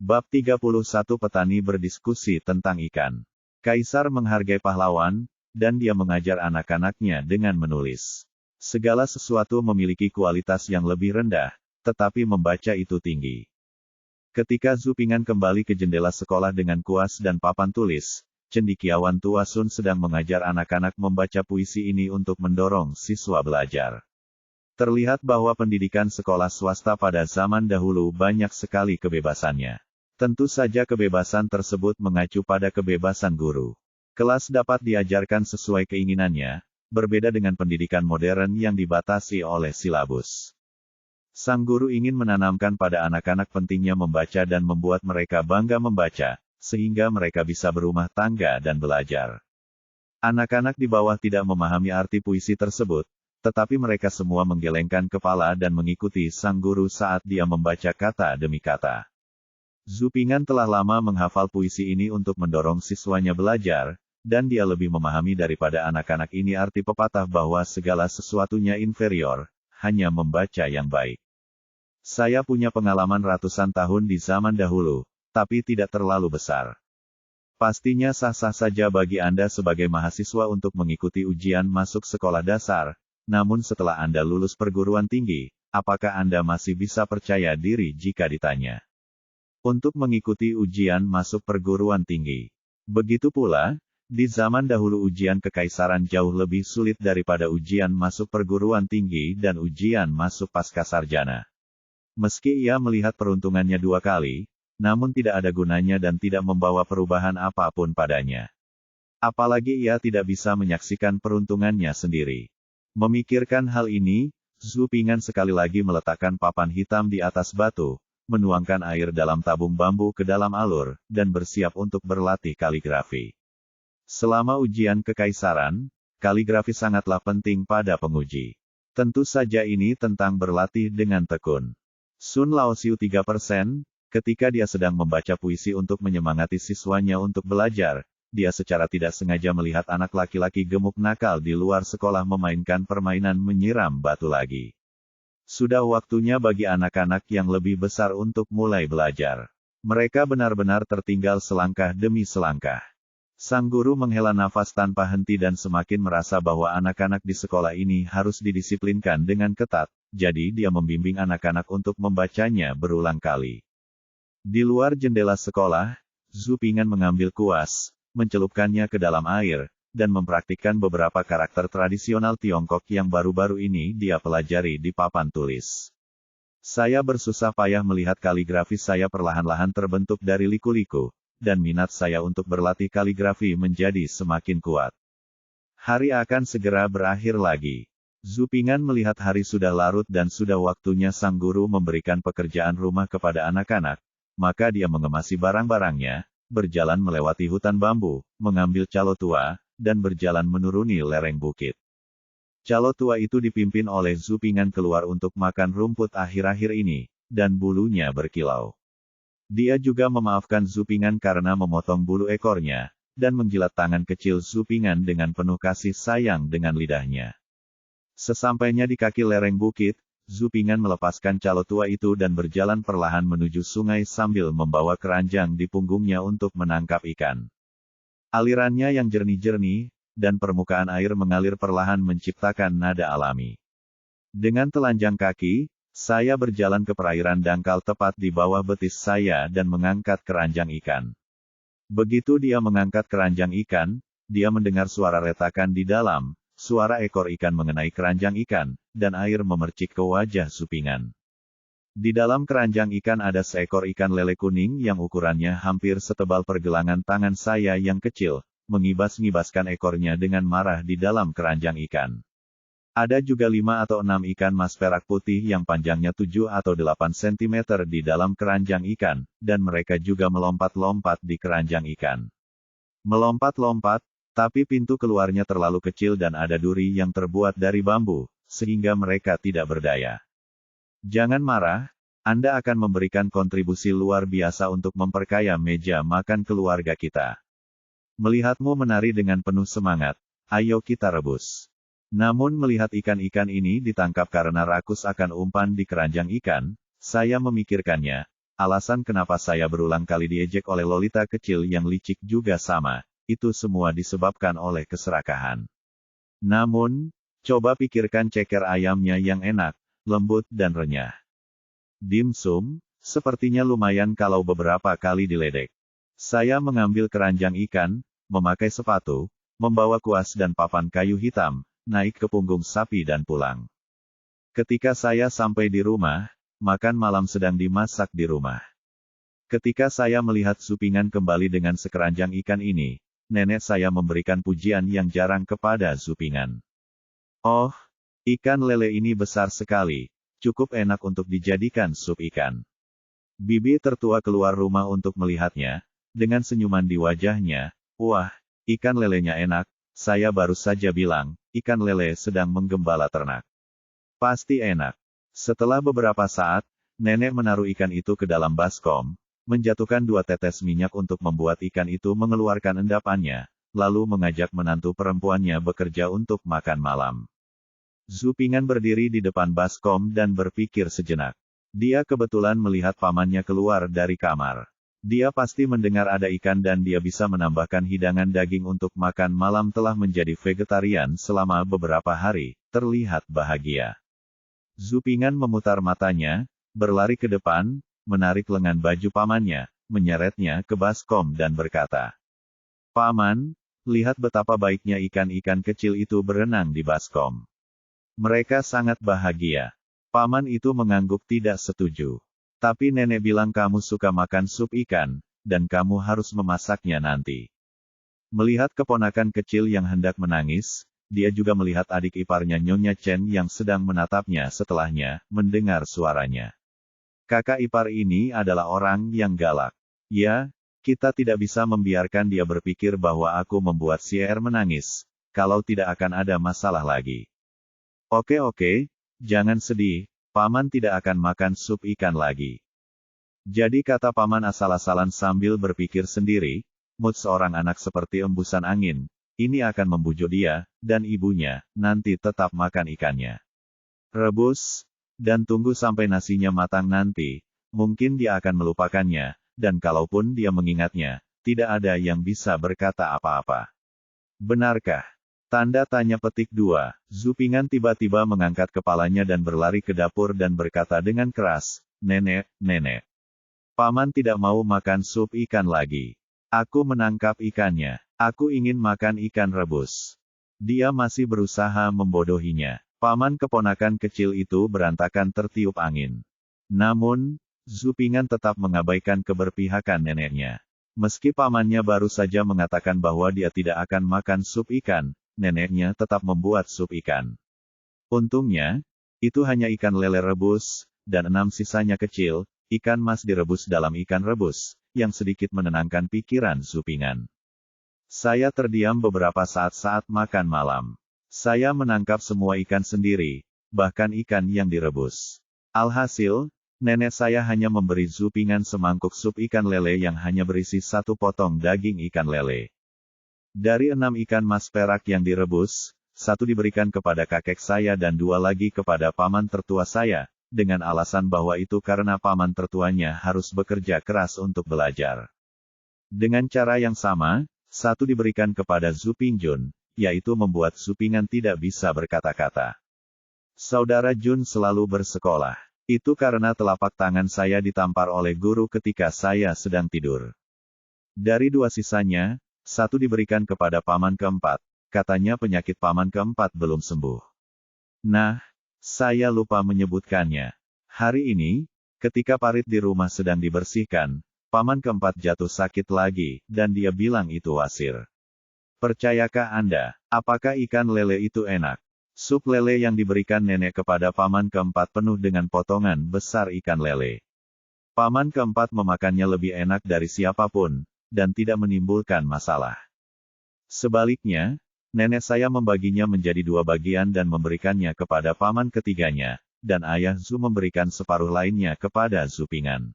Bab 31 Petani berdiskusi tentang ikan. Kaisar menghargai pahlawan, dan dia mengajar anak-anaknya dengan menulis. Segala sesuatu memiliki kualitas yang lebih rendah, tetapi membaca itu tinggi. Ketika Zupingan kembali ke jendela sekolah dengan kuas dan papan tulis, cendekiawan tua Sun sedang mengajar anak-anak membaca puisi ini untuk mendorong siswa belajar. Terlihat bahwa pendidikan sekolah swasta pada zaman dahulu banyak sekali kebebasannya. Tentu saja kebebasan tersebut mengacu pada kebebasan guru. Kelas dapat diajarkan sesuai keinginannya, berbeda dengan pendidikan modern yang dibatasi oleh silabus. Sang guru ingin menanamkan pada anak-anak pentingnya membaca dan membuat mereka bangga membaca, sehingga mereka bisa berumah tangga dan belajar. Anak-anak di bawah tidak memahami arti puisi tersebut, tetapi mereka semua menggelengkan kepala dan mengikuti sang guru saat dia membaca kata demi kata. Zupingan telah lama menghafal puisi ini untuk mendorong siswanya belajar, dan dia lebih memahami daripada anak-anak ini arti pepatah bahwa segala sesuatunya inferior, hanya membaca yang baik. Saya punya pengalaman ratusan tahun di zaman dahulu, tapi tidak terlalu besar. Pastinya sah-sah saja bagi Anda sebagai mahasiswa untuk mengikuti ujian masuk sekolah dasar, namun setelah Anda lulus perguruan tinggi, apakah Anda masih bisa percaya diri jika ditanya untuk mengikuti ujian masuk perguruan tinggi? Begitu pula, di zaman dahulu ujian kekaisaran jauh lebih sulit daripada ujian masuk perguruan tinggi dan ujian masuk pascasarjana. Meski ia melihat peruntungannya 2 kali, namun tidak ada gunanya dan tidak membawa perubahan apapun padanya. Apalagi ia tidak bisa menyaksikan peruntungannya sendiri. Memikirkan hal ini, Zupingan sekali lagi meletakkan papan hitam di atas batu, menuangkan air dalam tabung bambu ke dalam alur, dan bersiap untuk berlatih kaligrafi. Selama ujian kekaisaran, kaligrafi sangatlah penting pada penguji. Tentu saja ini tentang berlatih dengan tekun. Sun Laoxiu 3%, ketika dia sedang membaca puisi untuk menyemangati siswanya untuk belajar, dia secara tidak sengaja melihat anak laki-laki gemuk nakal di luar sekolah memainkan permainan menyiram batu lagi. Sudah waktunya bagi anak-anak yang lebih besar untuk mulai belajar. Mereka benar-benar tertinggal selangkah demi selangkah. Sang guru menghela nafas tanpa henti dan semakin merasa bahwa anak-anak di sekolah ini harus didisiplinkan dengan ketat, jadi dia membimbing anak-anak untuk membacanya berulang kali. Di luar jendela sekolah, Zupingan mengambil kuas, mencelupkannya ke dalam air, dan mempraktikkan beberapa karakter tradisional Tiongkok yang baru-baru ini dia pelajari di papan tulis. Saya bersusah payah melihat kaligrafi saya perlahan-lahan terbentuk dari liku-liku, dan minat saya untuk berlatih kaligrafi menjadi semakin kuat. Hari akan segera berakhir lagi. Zupingan melihat hari sudah larut dan sudah waktunya sang guru memberikan pekerjaan rumah kepada anak-anak, maka dia mengemasi barang-barangnya, berjalan melewati hutan bambu, mengambil calo tua, dan berjalan menuruni lereng bukit. Calo tua itu dipimpin oleh Zupingan keluar untuk makan rumput akhir-akhir ini, dan bulunya berkilau. Dia juga memaafkan Zupingan karena memotong bulu ekornya, dan menjilat tangan kecil Zupingan dengan penuh kasih sayang dengan lidahnya. Sesampainya di kaki lereng bukit, Zupingan melepaskan calo tua itu dan berjalan perlahan menuju sungai sambil membawa keranjang di punggungnya untuk menangkap ikan. Alirannya yang jernih-jernih, dan permukaan air mengalir perlahan menciptakan nada alami. Dengan telanjang kaki, saya berjalan ke perairan dangkal tepat di bawah betis saya dan mengangkat keranjang ikan. Begitu dia mengangkat keranjang ikan, dia mendengar suara retakan di dalam, suara ekor ikan mengenai keranjang ikan, dan air memercik ke wajah Zupingan. Di dalam keranjang ikan ada seekor ikan lele kuning yang ukurannya hampir setebal pergelangan tangan saya yang kecil, mengibas-ngibaskan ekornya dengan marah di dalam keranjang ikan. Ada juga 5 atau 6 ikan mas perak putih yang panjangnya 7 atau 8 cm di dalam keranjang ikan, dan mereka juga melompat-lompat di keranjang ikan. Melompat-lompat, tapi pintu keluarnya terlalu kecil dan ada duri yang terbuat dari bambu, sehingga mereka tidak berdaya. Jangan marah, Anda akan memberikan kontribusi luar biasa untuk memperkaya meja makan keluarga kita. Melihatmu menari dengan penuh semangat, ayo kita rebus. Namun melihat ikan-ikan ini ditangkap karena rakus akan umpan di keranjang ikan, saya memikirkannya, alasan kenapa saya berulang kali diejek oleh Lolita kecil yang licik juga sama, itu semua disebabkan oleh keserakahan. Namun, coba pikirkan ceker ayamnya yang enak, lembut dan renyah. Dimsum, sepertinya lumayan kalau beberapa kali diledek. Saya mengambil keranjang ikan, memakai sepatu, membawa kuas dan papan kayu hitam, naik ke punggung sapi dan pulang. Ketika saya sampai di rumah, makan malam sedang dimasak di rumah. Ketika saya melihat Supingan kembali dengan sekeranjang ikan ini, nenek saya memberikan pujian yang jarang kepada Supingan. Oh, ikan lele ini besar sekali, cukup enak untuk dijadikan sup ikan. Bibi tertua keluar rumah untuk melihatnya, dengan senyuman di wajahnya. Wah, ikan lelenya enak, saya baru saja bilang, ikan lele sedang menggembala ternak. Pasti enak. Setelah beberapa saat, nenek menaruh ikan itu ke dalam baskom, menjatuhkan 2 tetes minyak untuk membuat ikan itu mengeluarkan endapannya, lalu mengajak menantu perempuannya bekerja untuk makan malam. Supingan berdiri di depan baskom dan berpikir sejenak. Dia kebetulan melihat pamannya keluar dari kamar. Dia pasti mendengar ada ikan dan dia bisa menambahkan hidangan daging untuk makan malam. Telah menjadi vegetarian selama beberapa hari, terlihat bahagia. Supingan memutar matanya, berlari ke depan, menarik lengan baju pamannya, menyeretnya ke baskom dan berkata, "Paman, lihat betapa baiknya ikan-ikan kecil itu berenang di baskom." Mereka sangat bahagia. Paman itu mengangguk tidak setuju. Tapi nenek bilang kamu suka makan sup ikan, dan kamu harus memasaknya nanti. Melihat keponakan kecil yang hendak menangis, dia juga melihat adik iparnya Nyonya Chen yang sedang menatapnya setelahnya, mendengar suaranya. Kakak ipar ini adalah orang yang galak. Ya, kita tidak bisa membiarkan dia berpikir bahwa aku membuat Sier menangis, kalau tidak akan ada masalah lagi. Oke, jangan sedih, paman tidak akan makan sup ikan lagi. Jadi kata paman asal-asalan sambil berpikir sendiri, mood seorang anak seperti embusan angin, ini akan membujuk dia, dan ibunya, nanti tetap makan ikannya. Rebus, dan tunggu sampai nasinya matang nanti, mungkin dia akan melupakannya, dan kalaupun dia mengingatnya, tidak ada yang bisa berkata apa-apa. Benarkah? Tanda tanya petik 2. Supingan tiba-tiba mengangkat kepalanya dan berlari ke dapur dan berkata dengan keras, "Nenek, nenek. Paman tidak mau makan sup ikan lagi. Aku menangkap ikannya. Aku ingin makan ikan rebus." Dia masih berusaha membodohinya. Paman keponakan kecil itu berantakan tertiup angin. Namun, Supingan tetap mengabaikan keberpihakan neneknya. Meski pamannya baru saja mengatakan bahwa dia tidak akan makan sup ikan, neneknya tetap membuat sup ikan. Untungnya, itu hanya ikan lele rebus, dan 6 sisanya kecil, ikan mas direbus dalam ikan rebus, yang sedikit menenangkan pikiran Supingan. Saya terdiam beberapa saat makan malam. Saya menangkap semua ikan sendiri, bahkan ikan yang direbus. Alhasil, nenek saya hanya memberi Supingan semangkuk sup ikan lele yang hanya berisi 1 potong daging ikan lele. Dari 6 ikan mas perak yang direbus, 1 diberikan kepada kakek saya dan 2 lagi kepada paman tertua saya, dengan alasan bahwa itu karena paman tertuanya harus bekerja keras untuk belajar. Dengan cara yang sama, 1 diberikan kepada Supingjun, yaitu membuat Supingan tidak bisa berkata-kata. Saudara Jun selalu bersekolah. Itu karena telapak tangan saya ditampar oleh guru ketika saya sedang tidur. Dari 2 sisanya, 1 diberikan kepada paman keempat, katanya penyakit paman keempat belum sembuh. Nah, saya lupa menyebutkannya. Hari ini, ketika parit di rumah sedang dibersihkan, paman keempat jatuh sakit lagi, dan dia bilang itu wasir. Percayakah Anda, apakah ikan lele itu enak? Sup lele yang diberikan nenek kepada paman keempat penuh dengan potongan besar ikan lele. Paman keempat memakannya lebih enak dari siapapun, dan tidak menimbulkan masalah. Sebaliknya, nenek saya membaginya menjadi 2 bagian dan memberikannya kepada paman ketiganya, dan ayah Zu memberikan separuh lainnya kepada Supingan.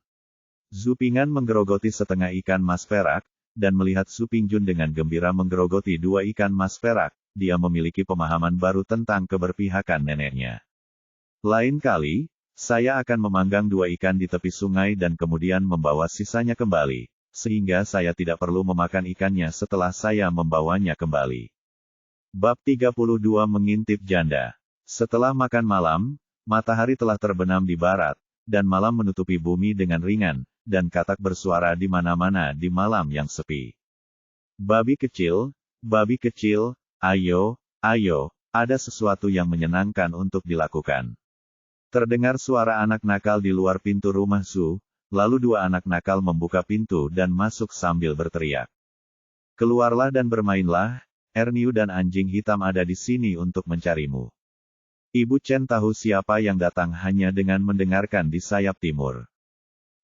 Supingan menggerogoti setengah ikan mas perak, dan melihat Supingjun dengan gembira menggerogoti 2 ikan mas perak, dia memiliki pemahaman baru tentang keberpihakan neneknya. Lain kali, Saya akan memanggang 2 ikan di tepi sungai dan kemudian membawa sisanya kembali, sehingga saya tidak perlu memakan ikannya setelah saya membawanya kembali. Bab 32 Mengintip Janda. Setelah makan malam, matahari telah terbenam di barat, dan malam menutupi bumi dengan ringan, dan katak bersuara di mana-mana di malam yang sepi. Babi kecil, ayo, ayo, ada sesuatu yang menyenangkan untuk dilakukan. Terdengar suara anak nakal di luar pintu rumah Su, lalu 2 anak nakal membuka pintu dan masuk sambil berteriak. Keluarlah dan bermainlah, Erniu dan anjing hitam ada di sini untuk mencarimu. Ibu Chen tahu siapa yang datang hanya dengan mendengarkan di sayap timur.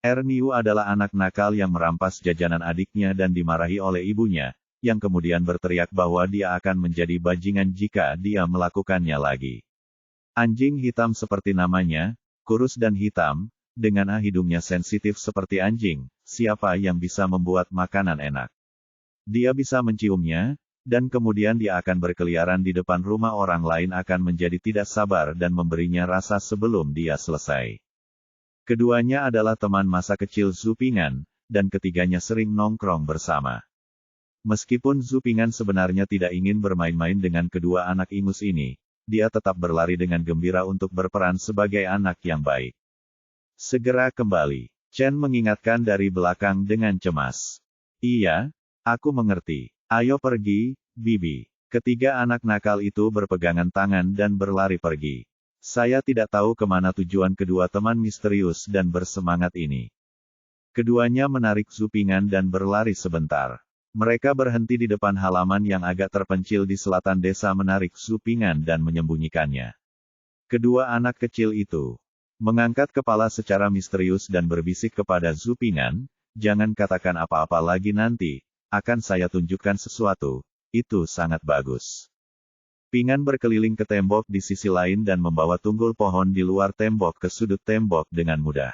Erniu adalah anak nakal yang merampas jajanan adiknya dan dimarahi oleh ibunya, yang kemudian berteriak bahwa dia akan menjadi bajingan jika dia melakukannya lagi. Anjing hitam seperti namanya, kurus dan hitam, dengan hidungnya sensitif seperti anjing, siapa yang bisa membuat makanan enak? Dia bisa menciumnya, dan kemudian dia akan berkeliaran di depan rumah orang lain akan menjadi tidak sabar dan memberinya rasa sebelum dia selesai. Keduanya adalah teman masa kecil Zhu Ping'an, dan ketiganya sering nongkrong bersama. Meskipun Zhu Ping'an sebenarnya tidak ingin bermain-main dengan kedua anak ingus ini, dia tetap berlari dengan gembira untuk berperan sebagai anak yang baik. Segera kembali. Chen mengingatkan dari belakang dengan cemas. Iya, aku mengerti. Ayo pergi, Bibi. Ketiga anak nakal itu berpegangan tangan dan berlari pergi. Saya tidak tahu kemana tujuan kedua teman misterius dan bersemangat ini. Keduanya menarik Zhu Ping'an dan berlari sebentar. Mereka berhenti di depan halaman yang agak terpencil di selatan desa menarik Zhu Ping'an dan menyembunyikannya. Kedua anak kecil itu mengangkat kepala secara misterius dan berbisik kepada Zhu Ping'an, jangan katakan apa-apa lagi nanti, akan saya tunjukkan sesuatu, itu sangat bagus. Ping'an berkeliling ke tembok di sisi lain dan membawa tunggul pohon di luar tembok ke sudut tembok dengan mudah.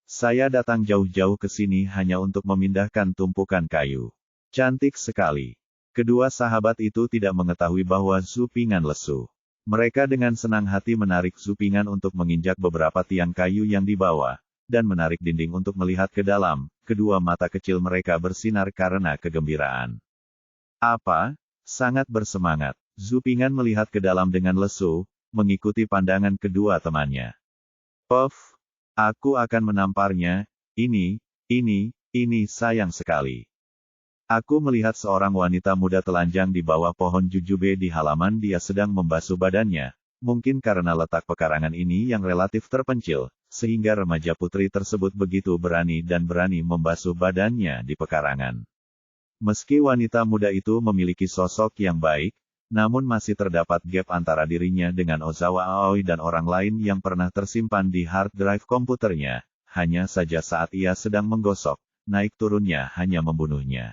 Saya datang jauh-jauh ke sini hanya untuk memindahkan tumpukan kayu. Cantik sekali. Kedua sahabat itu tidak mengetahui bahwa Zhu Ping'an lesu. Mereka dengan senang hati menarik Zhu Ping'an untuk menginjak beberapa tiang kayu yang dibawa, dan menarik dinding untuk melihat ke dalam. Kedua mata kecil mereka bersinar karena kegembiraan. Apa? Sangat bersemangat. Zhu Ping'an melihat ke dalam dengan lesu, mengikuti pandangan kedua temannya. Puff, aku akan menamparnya, ini sayang sekali. Aku melihat seorang wanita muda telanjang di bawah pohon jujube di halaman dia sedang membasuh badannya, mungkin karena letak pekarangan ini yang relatif terpencil, sehingga remaja putri tersebut begitu berani membasuh badannya di pekarangan. Meski wanita muda itu memiliki sosok yang baik, namun masih terdapat gap antara dirinya dengan Ozawa Aoi dan orang lain yang pernah tersimpan di hard drive komputernya, hanya saja saat ia sedang menggosok, naik turunnya hanya membunuhnya.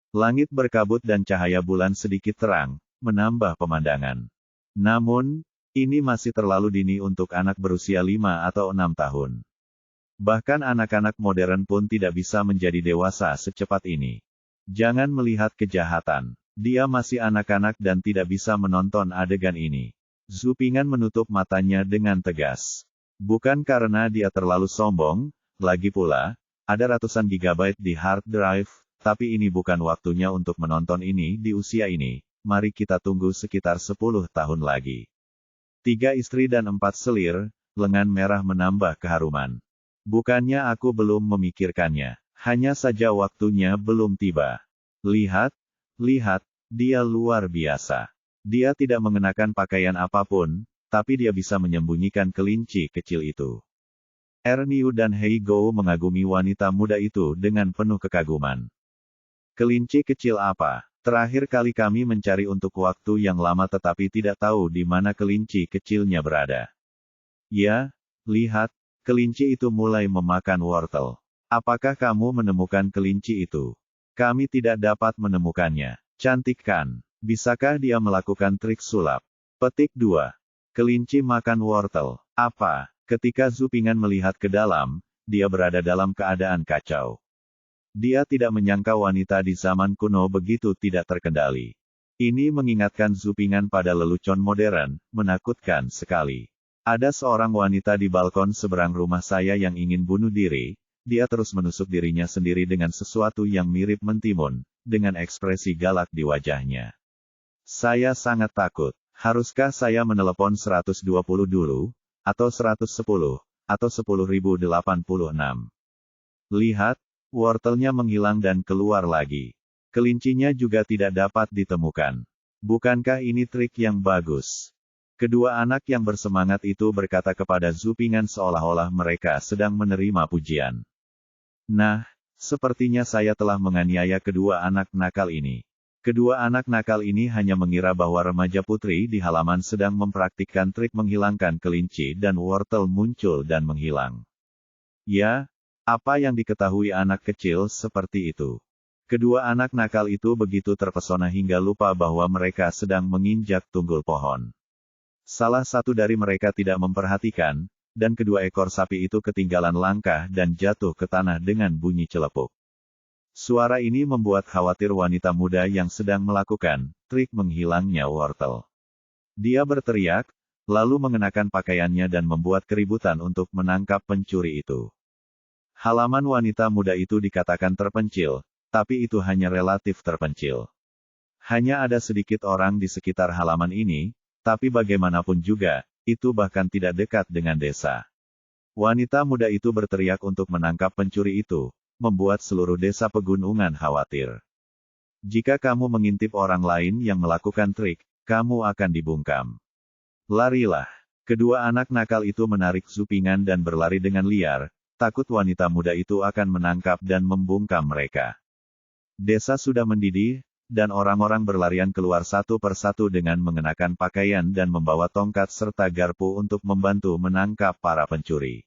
Langit berkabut dan cahaya bulan sedikit terang, menambah pemandangan. Namun, ini masih terlalu dini untuk anak berusia 5 atau 6 tahun. Bahkan anak-anak modern pun tidak bisa menjadi dewasa secepat ini. Jangan melihat kejahatan. Dia masih anak-anak dan tidak bisa menonton adegan ini. Zhu Ping'an menutup matanya dengan tegas. Bukan karena dia terlalu sombong, lagi pula, ada ratusan gigabyte di hard drive, tapi ini bukan waktunya untuk menonton ini di usia ini. Mari kita tunggu sekitar 10 tahun lagi. 3 istri dan 4 selir, lengan merah menambah keharuman. Bukannya aku belum memikirkannya, hanya saja waktunya belum tiba. Lihat, dia luar biasa. Dia tidak mengenakan pakaian apapun, tapi dia bisa menyembunyikan kelinci kecil itu. Erniu dan Hei Gou mengagumi wanita muda itu dengan penuh kekaguman. Kelinci kecil apa? Terakhir kali kami mencari untuk waktu yang lama tetapi tidak tahu di mana kelinci kecilnya berada. Ya, lihat, kelinci itu mulai memakan wortel. Apakah kamu menemukan kelinci itu? Kami tidak dapat menemukannya. Cantik kan? Bisakah dia melakukan trik sulap? Petik 2. Kelinci makan wortel. Apa? Ketika Zhu Ping'an melihat ke dalam, dia berada dalam keadaan kacau. Dia tidak menyangka wanita di zaman kuno begitu tidak terkendali. Ini mengingatkan Zhu Ping'an pada lelucon modern, menakutkan sekali. Ada seorang wanita di balkon seberang rumah saya yang ingin bunuh diri. Dia terus menusuk dirinya sendiri dengan sesuatu yang mirip mentimun, dengan ekspresi galak di wajahnya. Saya sangat takut. Haruskah saya menelepon 120 dulu? Atau 110? Atau 10.086? Lihat, wortelnya menghilang dan keluar lagi. Kelincinya juga tidak dapat ditemukan. Bukankah ini trik yang bagus? Kedua anak yang bersemangat itu berkata kepada Zupingan seolah-olah mereka sedang menerima pujian. Nah, sepertinya saya telah menganiaya kedua anak nakal ini. Kedua anak nakal ini hanya mengira bahwa remaja putri di halaman sedang mempraktikkan trik menghilangkan kelinci dan wortel muncul dan menghilang. Ya, apa yang diketahui anak kecil seperti itu. Kedua anak nakal itu begitu terpesona hingga lupa bahwa mereka sedang menginjak tunggul pohon. Salah satu dari mereka tidak memperhatikan, dan kedua ekor sapi itu ketinggalan langkah dan jatuh ke tanah dengan bunyi celepuk. Suara ini membuat khawatir wanita muda yang sedang melakukan trik menghilangnya wortel. Dia berteriak, lalu mengenakan pakaiannya dan membuat keributan untuk menangkap pencuri itu. Halaman wanita muda itu dikatakan terpencil, tapi itu hanya relatif terpencil. Hanya ada sedikit orang di sekitar halaman ini, tapi bagaimanapun juga, itu bahkan tidak dekat dengan desa. Wanita muda itu berteriak untuk menangkap pencuri itu, membuat seluruh desa pegunungan khawatir. Jika kamu mengintip orang lain yang melakukan trik, kamu akan dibungkam. Larilah. Kedua anak nakal itu menarik Zupingan dan berlari dengan liar, takut wanita muda itu akan menangkap dan membungkam mereka. Desa sudah mendidih, dan orang-orang berlarian keluar satu persatu dengan mengenakan pakaian dan membawa tongkat serta garpu untuk membantu menangkap para pencuri.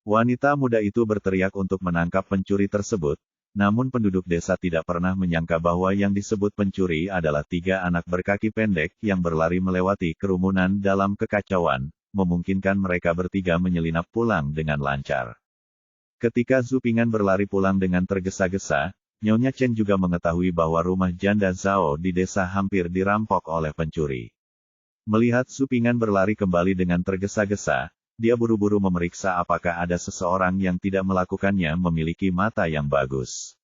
Wanita muda itu berteriak untuk menangkap pencuri tersebut, namun penduduk desa tidak pernah menyangka bahwa yang disebut pencuri adalah 3 anak berkaki pendek yang berlari melewati kerumunan dalam kekacauan, memungkinkan mereka bertiga menyelinap pulang dengan lancar. Ketika Zupingan berlari pulang dengan tergesa-gesa, Nyonya Chen juga mengetahui bahwa rumah janda Zhao di desa hampir dirampok oleh pencuri. Melihat Zupingan berlari kembali dengan tergesa-gesa, dia buru-buru memeriksa apakah ada seseorang yang tidak melakukannya memiliki mata yang bagus.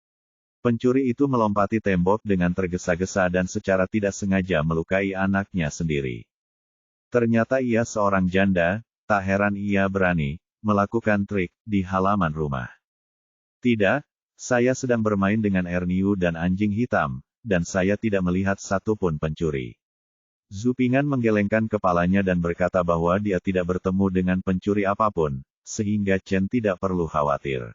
Pencuri itu melompati tembok dengan tergesa-gesa dan secara tidak sengaja melukai anaknya sendiri. Ternyata ia seorang janda, tak heran ia berani melakukan trik di halaman rumah. Tidak. Saya sedang bermain dengan Erniu dan anjing hitam, dan saya tidak melihat satupun pencuri. Zupingan menggelengkan kepalanya dan berkata bahwa dia tidak bertemu dengan pencuri apapun, sehingga Chen tidak perlu khawatir.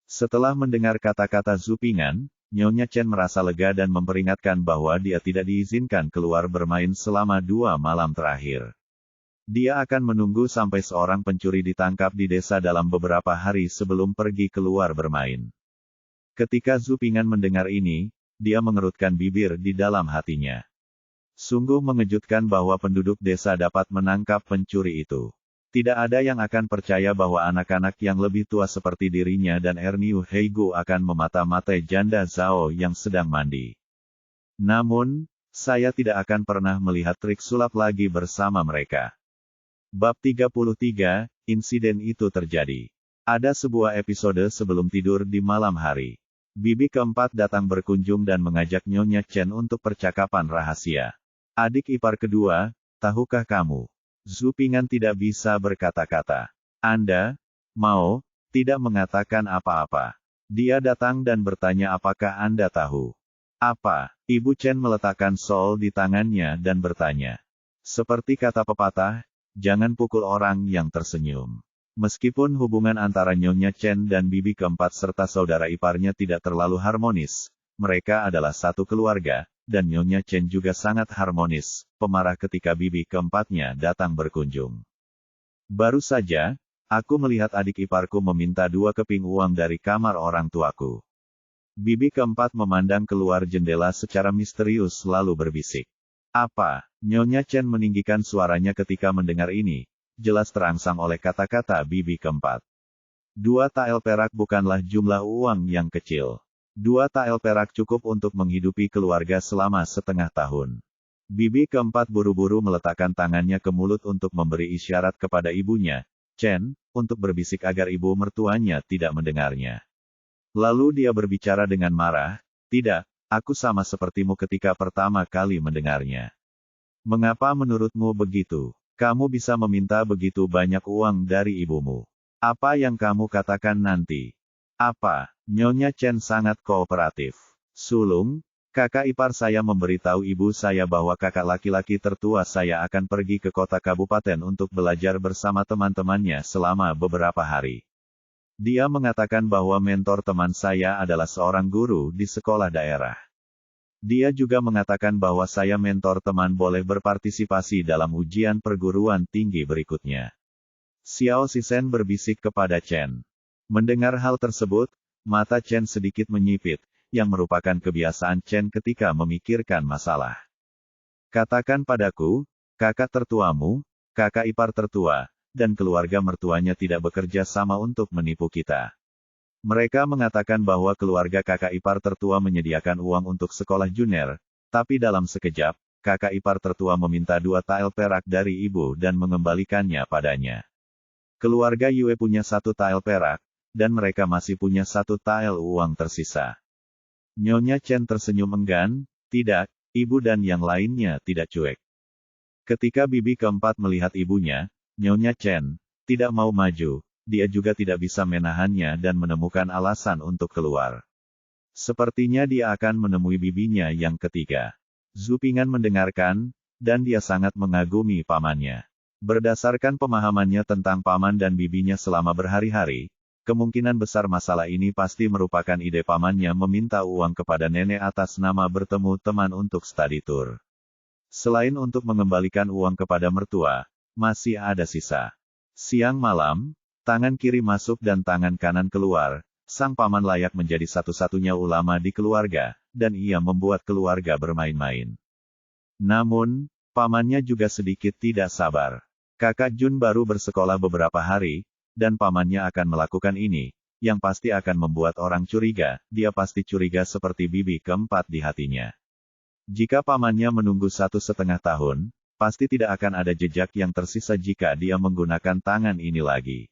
Setelah mendengar kata-kata Zupingan, Nyonya Chen merasa lega dan memperingatkan bahwa dia tidak diizinkan keluar bermain selama 2 malam terakhir. Dia akan menunggu sampai seorang pencuri ditangkap di desa dalam beberapa hari sebelum pergi keluar bermain. Ketika Zupingan mendengar ini, dia mengerutkan bibir di dalam hatinya. Sungguh mengejutkan bahwa penduduk desa dapat menangkap pencuri itu. Tidak ada yang akan percaya bahwa anak-anak yang lebih tua seperti dirinya dan Erniu Heigu akan memata-matai janda Zhao yang sedang mandi. Namun, saya tidak akan pernah melihat trik sulap lagi bersama mereka. Bab 33, insiden itu terjadi. Ada sebuah episode sebelum tidur di malam hari. Bibi keempat datang berkunjung dan mengajak Nyonya Chen untuk percakapan rahasia. Adik ipar kedua, tahukah kamu? Zupingan tidak bisa berkata-kata. Anda, mau, tidak mengatakan apa-apa. Dia datang dan bertanya apakah Anda tahu. Apa? Ibu Chen meletakkan sol di tangannya dan bertanya. Seperti kata pepatah, jangan pukul orang yang tersenyum. Meskipun hubungan antara Nyonya Chen dan bibi keempat serta saudara iparnya tidak terlalu harmonis, mereka adalah satu keluarga, dan Nyonya Chen juga sangat harmonis, pemarah ketika bibi keempatnya datang berkunjung. Baru saja, aku melihat adik iparku meminta 2 keping uang dari kamar orang tuaku. Bibi keempat memandang keluar jendela secara misterius lalu berbisik. Apa? Nyonya Chen meninggikan suaranya ketika mendengar ini. Jelas terangsang oleh kata-kata bibi keempat. 2 tael perak bukanlah jumlah uang yang kecil. 2 tael perak cukup untuk menghidupi keluarga selama setengah tahun. Bibi keempat buru-buru meletakkan tangannya ke mulut untuk memberi isyarat kepada ibunya, Chen, untuk berbisik agar ibu mertuanya tidak mendengarnya. Lalu dia berbicara dengan marah, "Tidak, aku sama sepertimu ketika pertama kali mendengarnya. Mengapa menurutmu begitu? Kamu bisa meminta begitu banyak uang dari ibumu. Apa yang kamu katakan nanti?" "Apa?" Nyonya Chen sangat kooperatif. "Sulung, kakak ipar saya memberitahu ibu saya bahwa kakak laki-laki tertua saya akan pergi ke kota kabupaten untuk belajar bersama teman-temannya selama beberapa hari. Dia mengatakan bahwa mentor teman saya adalah seorang guru di sekolah daerah. Dia juga mengatakan bahwa saya mentor teman boleh berpartisipasi dalam ujian perguruan tinggi berikutnya." Xiao Zisen berbisik kepada Chen. Mendengar hal tersebut, mata Chen sedikit menyipit, yang merupakan kebiasaan Chen ketika memikirkan masalah. "Katakan padaku, kakak tertuamu, kakak ipar tertua, dan keluarga mertuanya tidak bekerja sama untuk menipu kita. Mereka mengatakan bahwa keluarga kakak ipar tertua menyediakan uang untuk sekolah junior, tapi dalam sekejap, kakak ipar tertua meminta 2 tael perak dari ibu dan mengembalikannya padanya. Keluarga Yue punya 1 tael perak, dan mereka masih punya 1 tael uang tersisa." Nyonya Chen tersenyum enggan, "Tidak, ibu dan yang lainnya tidak cuek." Ketika bibi keempat melihat ibunya, Nyonya Chen tidak mau maju, dia juga tidak bisa menahannya dan menemukan alasan untuk keluar. Sepertinya dia akan menemui bibinya yang ketiga. Zhu Ping'an mendengarkan, dan dia sangat mengagumi pamannya. Berdasarkan pemahamannya tentang paman dan bibinya selama berhari-hari, kemungkinan besar masalah ini pasti merupakan ide pamannya meminta uang kepada nenek atas nama bertemu teman untuk study tour. Selain untuk mengembalikan uang kepada mertua, masih ada sisa. Siang malam, tangan kiri masuk dan tangan kanan keluar, sang paman layak menjadi satu-satunya ulama di keluarga, dan ia membuat keluarga bermain-main. Namun, pamannya juga sedikit tidak sabar. Kakak Jun baru bersekolah beberapa hari, dan pamannya akan melakukan ini, yang pasti akan membuat orang curiga, dia pasti curiga seperti bibi keempat di hatinya. Jika pamannya menunggu 1,5 tahun, pasti tidak akan ada jejak yang tersisa jika dia menggunakan tangan ini lagi.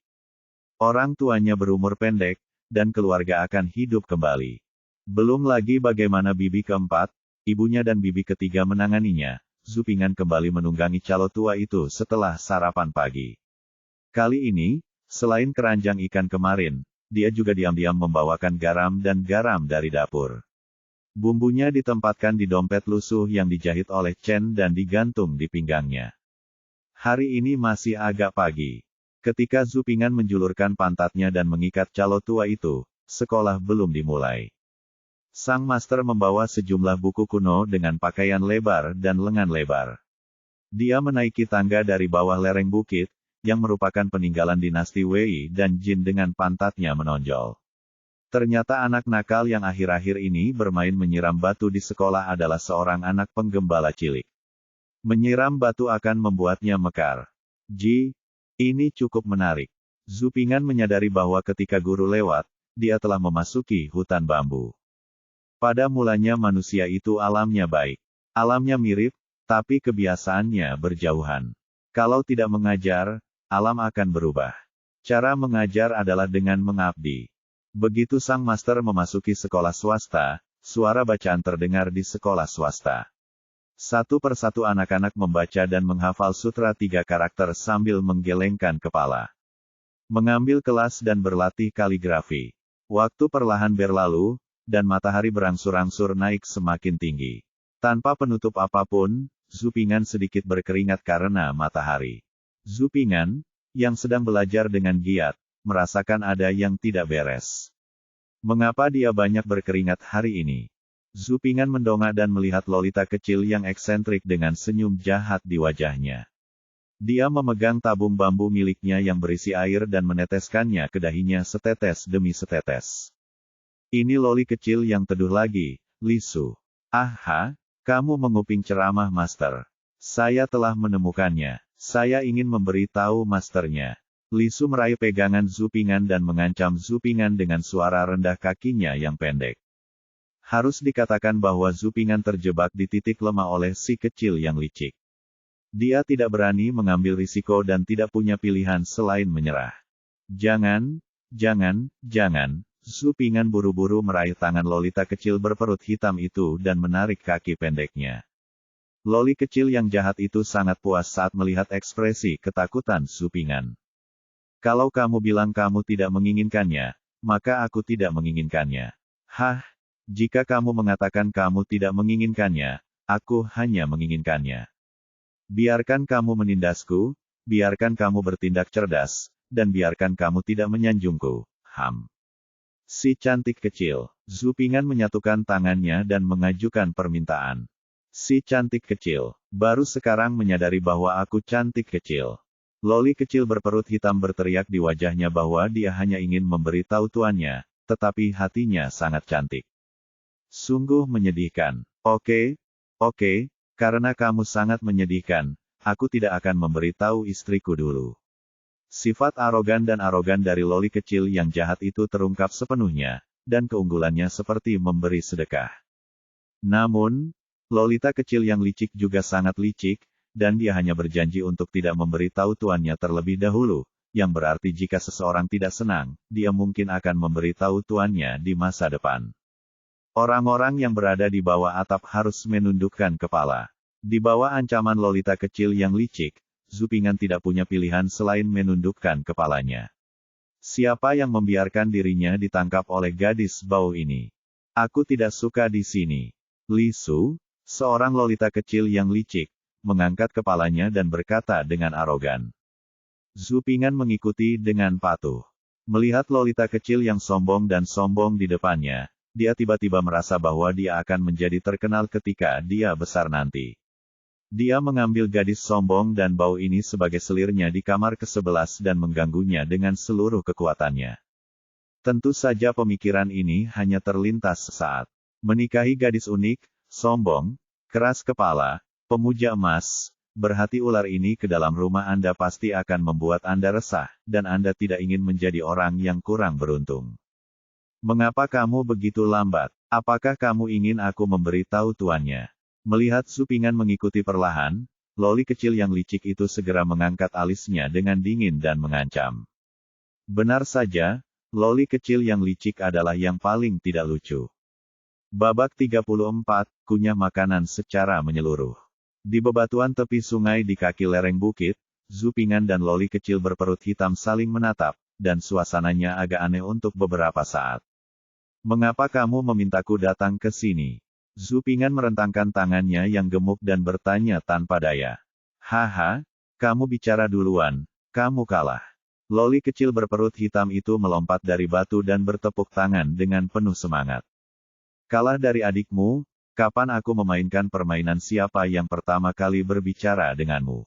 Orang tuanya berumur pendek, dan keluarga akan hidup kembali. Belum lagi bagaimana bibi keempat, ibunya dan bibi ketiga menanganinya, Zhu Ping'an kembali menunggangi calo tua itu setelah sarapan pagi. Kali ini, selain keranjang ikan kemarin, dia juga diam-diam membawakan garam dan garam dari dapur. Bumbunya ditempatkan di dompet lusuh yang dijahit oleh Chen dan digantung di pinggangnya. Hari ini masih agak pagi. Ketika Zhu Ping'an menjulurkan pantatnya dan mengikat calo tua itu, sekolah belum dimulai. Sang master membawa sejumlah buku kuno dengan pakaian lebar dan lengan lebar. Dia menaiki tangga dari bawah lereng bukit, yang merupakan peninggalan dinasti Wei dan Jin dengan pantatnya menonjol. Ternyata anak nakal yang akhir-akhir ini bermain menyiram batu di sekolah adalah seorang anak penggembala cilik. Menyiram batu akan membuatnya mekar. Ini cukup menarik. Zhu Ping'an menyadari bahwa ketika guru lewat, dia telah memasuki hutan bambu. Pada mulanya manusia itu alamnya baik. Alamnya mirip, tapi kebiasaannya berjauhan. Kalau tidak mengajar, alam akan berubah. Cara mengajar adalah dengan mengabdi. Begitu sang master memasuki sekolah swasta, suara bacaan terdengar di sekolah swasta. Satu persatu anak-anak membaca dan menghafal sutra 3 karakter sambil menggelengkan kepala. Mengambil kelas dan berlatih kaligrafi. Waktu perlahan berlalu, dan matahari berangsur-angsur naik semakin tinggi. Tanpa penutup apapun, Zhu Ping'an sedikit berkeringat karena matahari. Zhu Ping'an, yang sedang belajar dengan giat, merasakan ada yang tidak beres. Mengapa dia banyak berkeringat hari ini? Zhu Ping'an mendongak dan melihat Lolita kecil yang eksentrik dengan senyum jahat di wajahnya. Dia memegang tabung bambu miliknya yang berisi air dan meneteskannya ke dahinya setetes demi setetes. Ini Loli kecil yang teduh lagi, Li Su. Aha, kamu menguping ceramah master. Saya telah menemukannya. Saya ingin memberi tahu masternya. Li Su meraih pegangan Zhu Ping'an dan mengancam Zhu Ping'an dengan suara rendah kakinya yang pendek. Harus dikatakan bahwa Zupingan terjebak di titik lemah oleh si kecil yang licik. Dia tidak berani mengambil risiko dan tidak punya pilihan selain menyerah. Jangan, jangan. Zupingan buru-buru meraih tangan Lolita kecil berperut hitam itu dan menarik kaki pendeknya. Loli kecil yang jahat itu sangat puas saat melihat ekspresi ketakutan Zupingan. Kalau kamu bilang kamu tidak menginginkannya, maka aku tidak menginginkannya. Hah? Jika kamu mengatakan kamu tidak menginginkannya, aku hanya menginginkannya. Biarkan kamu menindasku, biarkan kamu bertindak cerdas, dan biarkan kamu tidak menyanjungku. Si cantik kecil. Zupingan menyatukan tangannya dan mengajukan permintaan. Si cantik kecil, baru sekarang menyadari bahwa aku cantik kecil. Loli kecil berperut hitam berteriak di wajahnya bahwa dia hanya ingin memberitahu tuannya, tetapi hatinya sangat cantik. Sungguh menyedihkan. Oke, karena kamu sangat menyedihkan, aku tidak akan memberitahu istriku dulu. Sifat arogan dari Loli kecil yang jahat itu terungkap sepenuhnya, dan keunggulannya seperti memberi sedekah. Namun, Lolita kecil yang licik juga sangat licik, dan dia hanya berjanji untuk tidak memberitahu tuannya terlebih dahulu, yang berarti jika seseorang tidak senang, dia mungkin akan memberitahu tuannya di masa depan. Orang-orang yang berada di bawah atap harus menundukkan kepala. Di bawah ancaman Lolita kecil yang licik, Zupingan tidak punya pilihan selain menundukkan kepalanya. Siapa yang membiarkan dirinya ditangkap oleh gadis bau ini? Aku tidak suka di sini. Li Su, seorang Lolita kecil yang licik, mengangkat kepalanya dan berkata dengan arogan. Zupingan mengikuti dengan patuh. Melihat Lolita kecil yang sombong di depannya, dia tiba-tiba merasa bahwa dia akan menjadi terkenal ketika dia besar nanti. Dia mengambil gadis sombong dan bau ini sebagai selirnya di kamar ke-11 dan mengganggunya dengan seluruh kekuatannya. Tentu saja pemikiran ini hanya terlintas sesaat. Menikahi gadis unik, sombong, keras kepala, pemuja emas, berhati ular ini ke dalam rumah Anda pasti akan membuat Anda resah, dan Anda tidak ingin menjadi orang yang kurang beruntung. Mengapa kamu begitu lambat? Apakah kamu ingin aku memberitahu tuannya? Melihat Zupingan mengikuti perlahan, Loli kecil yang licik itu segera mengangkat alisnya dengan dingin dan mengancam. Benar saja, Loli kecil yang licik adalah yang paling tidak lucu. Babak 34, kunyah makanan secara menyeluruh. Di bebatuan tepi sungai di kaki lereng bukit, Zupingan dan Loli kecil berperut hitam saling menatap, dan suasananya agak aneh untuk beberapa saat. Mengapa kamu memintaku datang ke sini? Zupingan merentangkan tangannya yang gemuk dan bertanya tanpa daya. Haha, kamu bicara duluan, kamu kalah. Loli kecil berperut hitam itu melompat dari batu dan bertepuk tangan dengan penuh semangat. Kalah dari adikmu, kapan aku memainkan permainan siapa yang pertama kali berbicara denganmu?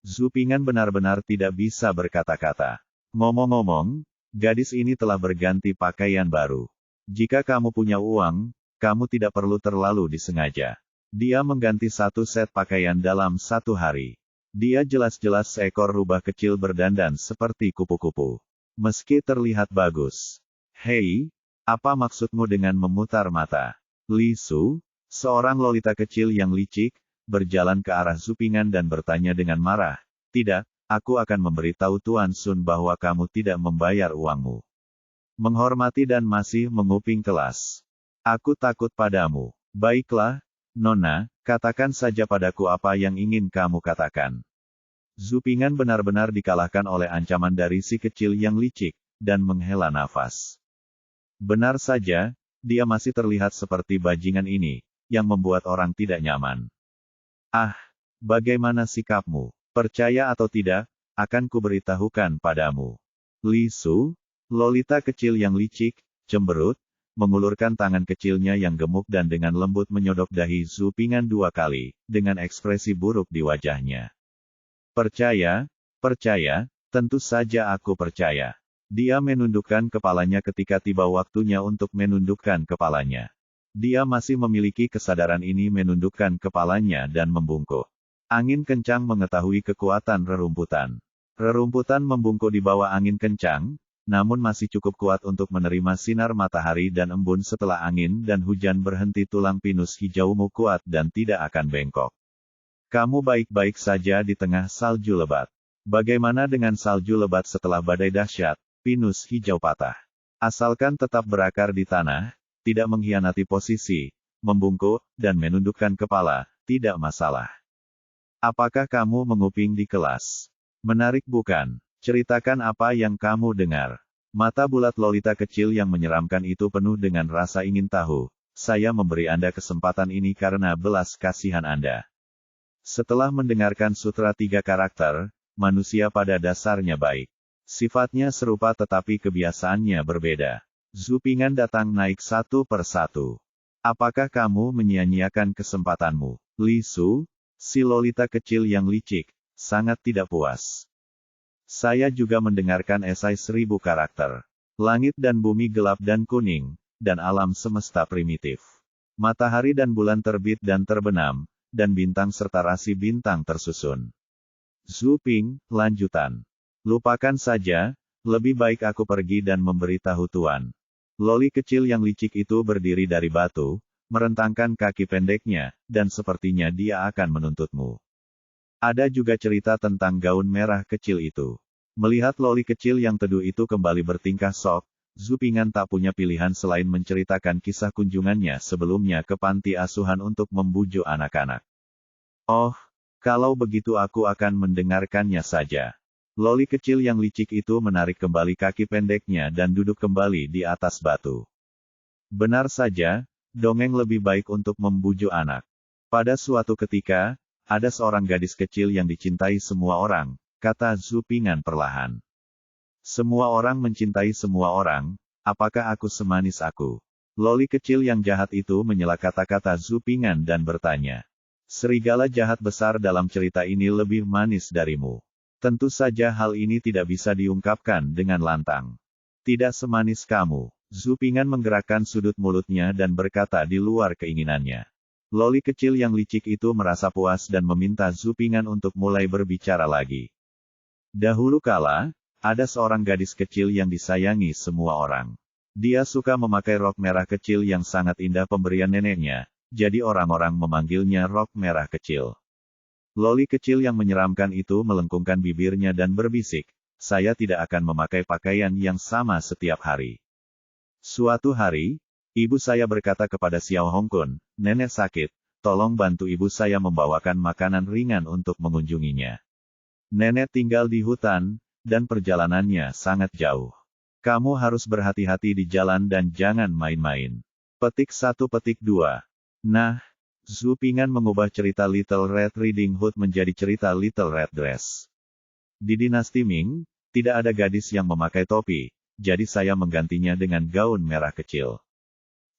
Zupingan benar-benar tidak bisa berkata-kata. Ngomong-ngomong, gadis ini telah berganti pakaian baru. Jika kamu punya uang, kamu tidak perlu terlalu disengaja. Dia mengganti satu set pakaian dalam satu hari. Dia jelas-jelas seekor rubah kecil berdandan seperti kupu-kupu. Meski terlihat bagus. Hei, apa maksudmu dengan memutar mata? Li Su, seorang Lolita kecil yang licik, berjalan ke arah Zupingan dan bertanya dengan marah. Tidak, aku akan memberitahu Tuan Sun bahwa kamu tidak membayar uangmu. Menghormati dan masih menguping kelas. Aku takut padamu. Baiklah, Nona, katakan saja padaku apa yang ingin kamu katakan. Zupingan benar-benar dikalahkan oleh ancaman dari si kecil yang licik, dan menghela nafas. Benar saja, dia masih terlihat seperti bajingan ini, yang membuat orang tidak nyaman. Ah, bagaimana sikapmu? Percaya atau tidak, akan kuberitahukan padamu. Li Su, Lolita kecil yang licik, cemberut, mengulurkan tangan kecilnya yang gemuk dan dengan lembut menyodok dahi Zupingan 2 kali, dengan ekspresi buruk di wajahnya. Percaya, tentu saja aku percaya. Dia menundukkan kepalanya ketika tiba waktunya untuk menundukkan kepalanya. Dia masih memiliki kesadaran ini menundukkan kepalanya dan membungkuk. Angin kencang mengetahui kekuatan rerumputan. Rerumputan membungkuk di bawah angin kencang, namun masih cukup kuat untuk menerima sinar matahari dan embun setelah angin dan hujan berhenti. Tulang pinus hijaumu kuat dan tidak akan bengkok. Kamu baik-baik saja di tengah salju lebat. Bagaimana dengan salju lebat setelah badai dahsyat? Pinus hijau patah. Asalkan tetap berakar di tanah, tidak mengkhianati posisi, membungkuk, dan menundukkan kepala, tidak masalah. Apakah kamu menguping di kelas? Menarik bukan? Ceritakan apa yang kamu dengar. Mata bulat Lolita kecil yang menyeramkan itu penuh dengan rasa ingin tahu. Saya memberi Anda kesempatan ini karena belas kasihan Anda. Setelah mendengarkan sutra 3 karakter, manusia pada dasarnya baik. Sifatnya serupa tetapi kebiasaannya berbeda. Zhu Ping'an datang naik satu per satu. Apakah kamu menyia-nyiakan kesempatanmu? Li Su, si Lolita kecil yang licik, sangat tidak puas. Saya juga mendengarkan esai 1000 karakter. Langit dan bumi gelap dan kuning, dan alam semesta primitif. Matahari dan bulan terbit dan terbenam, dan bintang serta rasi bintang tersusun. Zhu Ping, lanjutan. Lupakan saja, lebih baik aku pergi dan memberitahu Tuan. Loli kecil yang licik itu berdiri dari batu, merentangkan kaki pendeknya, dan sepertinya dia akan menuntutmu. Ada juga cerita tentang gaun merah kecil itu. Melihat Loli kecil yang teduh itu kembali bertingkah sok, Zhu Ping'an tak punya pilihan selain menceritakan kisah kunjungannya sebelumnya ke panti asuhan untuk membujuk anak-anak. Oh, kalau begitu aku akan mendengarkannya saja. Loli kecil yang licik itu menarik kembali kaki pendeknya dan duduk kembali di atas batu. Benar saja, dongeng lebih baik untuk membujuk anak. Pada suatu ketika, ada seorang gadis kecil yang dicintai semua orang, kata Zhu Ping'an perlahan. Semua orang mencintai semua orang, apakah aku semanis aku? Loli kecil yang jahat itu menyela kata-kata Zhu Ping'an dan bertanya. Serigala jahat besar dalam cerita ini lebih manis darimu. Tentu saja hal ini tidak bisa diungkapkan dengan lantang. Tidak semanis kamu. Zhu Ping'an menggerakkan sudut mulutnya dan berkata di luar keinginannya. Loli kecil yang licik itu merasa puas dan meminta Zhu Ping'an untuk mulai berbicara lagi. Dahulu kala, ada seorang gadis kecil yang disayangi semua orang. Dia suka memakai rok merah kecil yang sangat indah pemberian neneknya, jadi orang-orang memanggilnya rok merah kecil. Loli kecil yang menyeramkan itu melengkungkan bibirnya dan berbisik, saya tidak akan memakai pakaian yang sama setiap hari. Suatu hari, ibu saya berkata kepada Xiao Hongkun, nenek sakit, tolong bantu ibu saya membawakan makanan ringan untuk mengunjunginya. Nenek tinggal di hutan, dan perjalanannya sangat jauh. Kamu harus berhati-hati di jalan dan jangan main-main. Petik 1 petik 2. Nah, Zhu Ping'an mengubah cerita Little Red Riding Hood menjadi cerita Little Red Dress. Di dinasti Ming, tidak ada gadis yang memakai topi, jadi saya menggantinya dengan gaun merah kecil.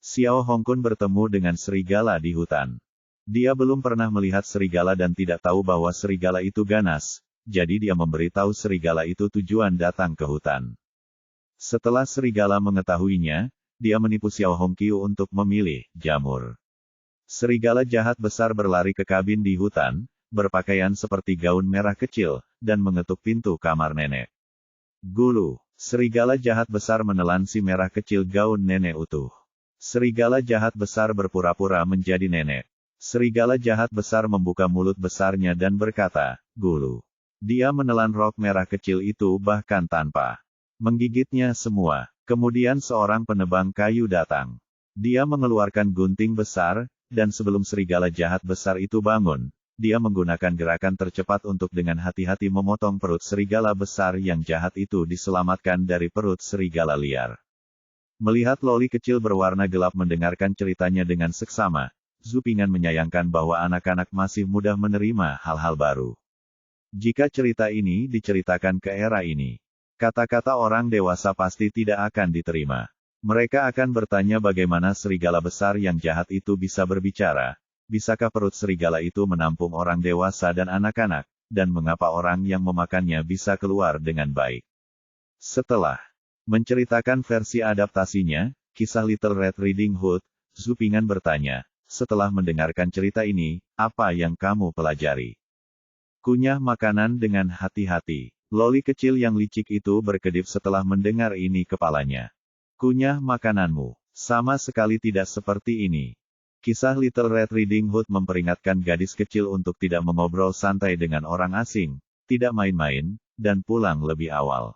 Xiao Hongkun bertemu dengan serigala di hutan. Dia belum pernah melihat serigala dan tidak tahu bahwa serigala itu ganas, jadi dia memberitahu serigala itu tujuan datang ke hutan. Setelah serigala mengetahuinya, dia menipu Xiao Hongqiu untuk memilih jamur. Serigala jahat besar berlari ke kabin di hutan, berpakaian seperti gaun merah kecil, dan mengetuk pintu kamar nenek. Gulu, serigala jahat besar menelan si merah kecil gaun nenek utuh. Serigala jahat besar berpura-pura menjadi nenek. Serigala jahat besar membuka mulut besarnya dan berkata, Gulu. Dia menelan rok merah kecil itu bahkan tanpa menggigitnya semua. Kemudian seorang penebang kayu datang. Dia mengeluarkan gunting besar, dan sebelum serigala jahat besar itu bangun, dia menggunakan gerakan tercepat untuk dengan hati-hati memotong perut serigala besar yang jahat itu diselamatkan dari perut serigala liar. Melihat Loli kecil berwarna gelap mendengarkan ceritanya dengan seksama, Zhu Ping'an menyayangkan bahwa anak-anak masih mudah menerima hal-hal baru. Jika cerita ini diceritakan ke era ini, kata-kata orang dewasa pasti tidak akan diterima. Mereka akan bertanya bagaimana serigala besar yang jahat itu bisa berbicara, bisakah perut serigala itu menampung orang dewasa dan anak-anak, dan mengapa orang yang memakannya bisa keluar dengan baik. Setelah menceritakan versi adaptasinya, kisah Little Red Riding Hood, Zhu Ping'an bertanya, setelah mendengarkan cerita ini, apa yang kamu pelajari? Kunyah makanan dengan hati-hati. Loli kecil yang licik itu berkedip setelah mendengar ini kepalanya. Kunyah makananmu. Sama sekali tidak seperti ini. Kisah Little Red Riding Hood memperingatkan gadis kecil untuk tidak mengobrol santai dengan orang asing, tidak main-main, dan pulang lebih awal.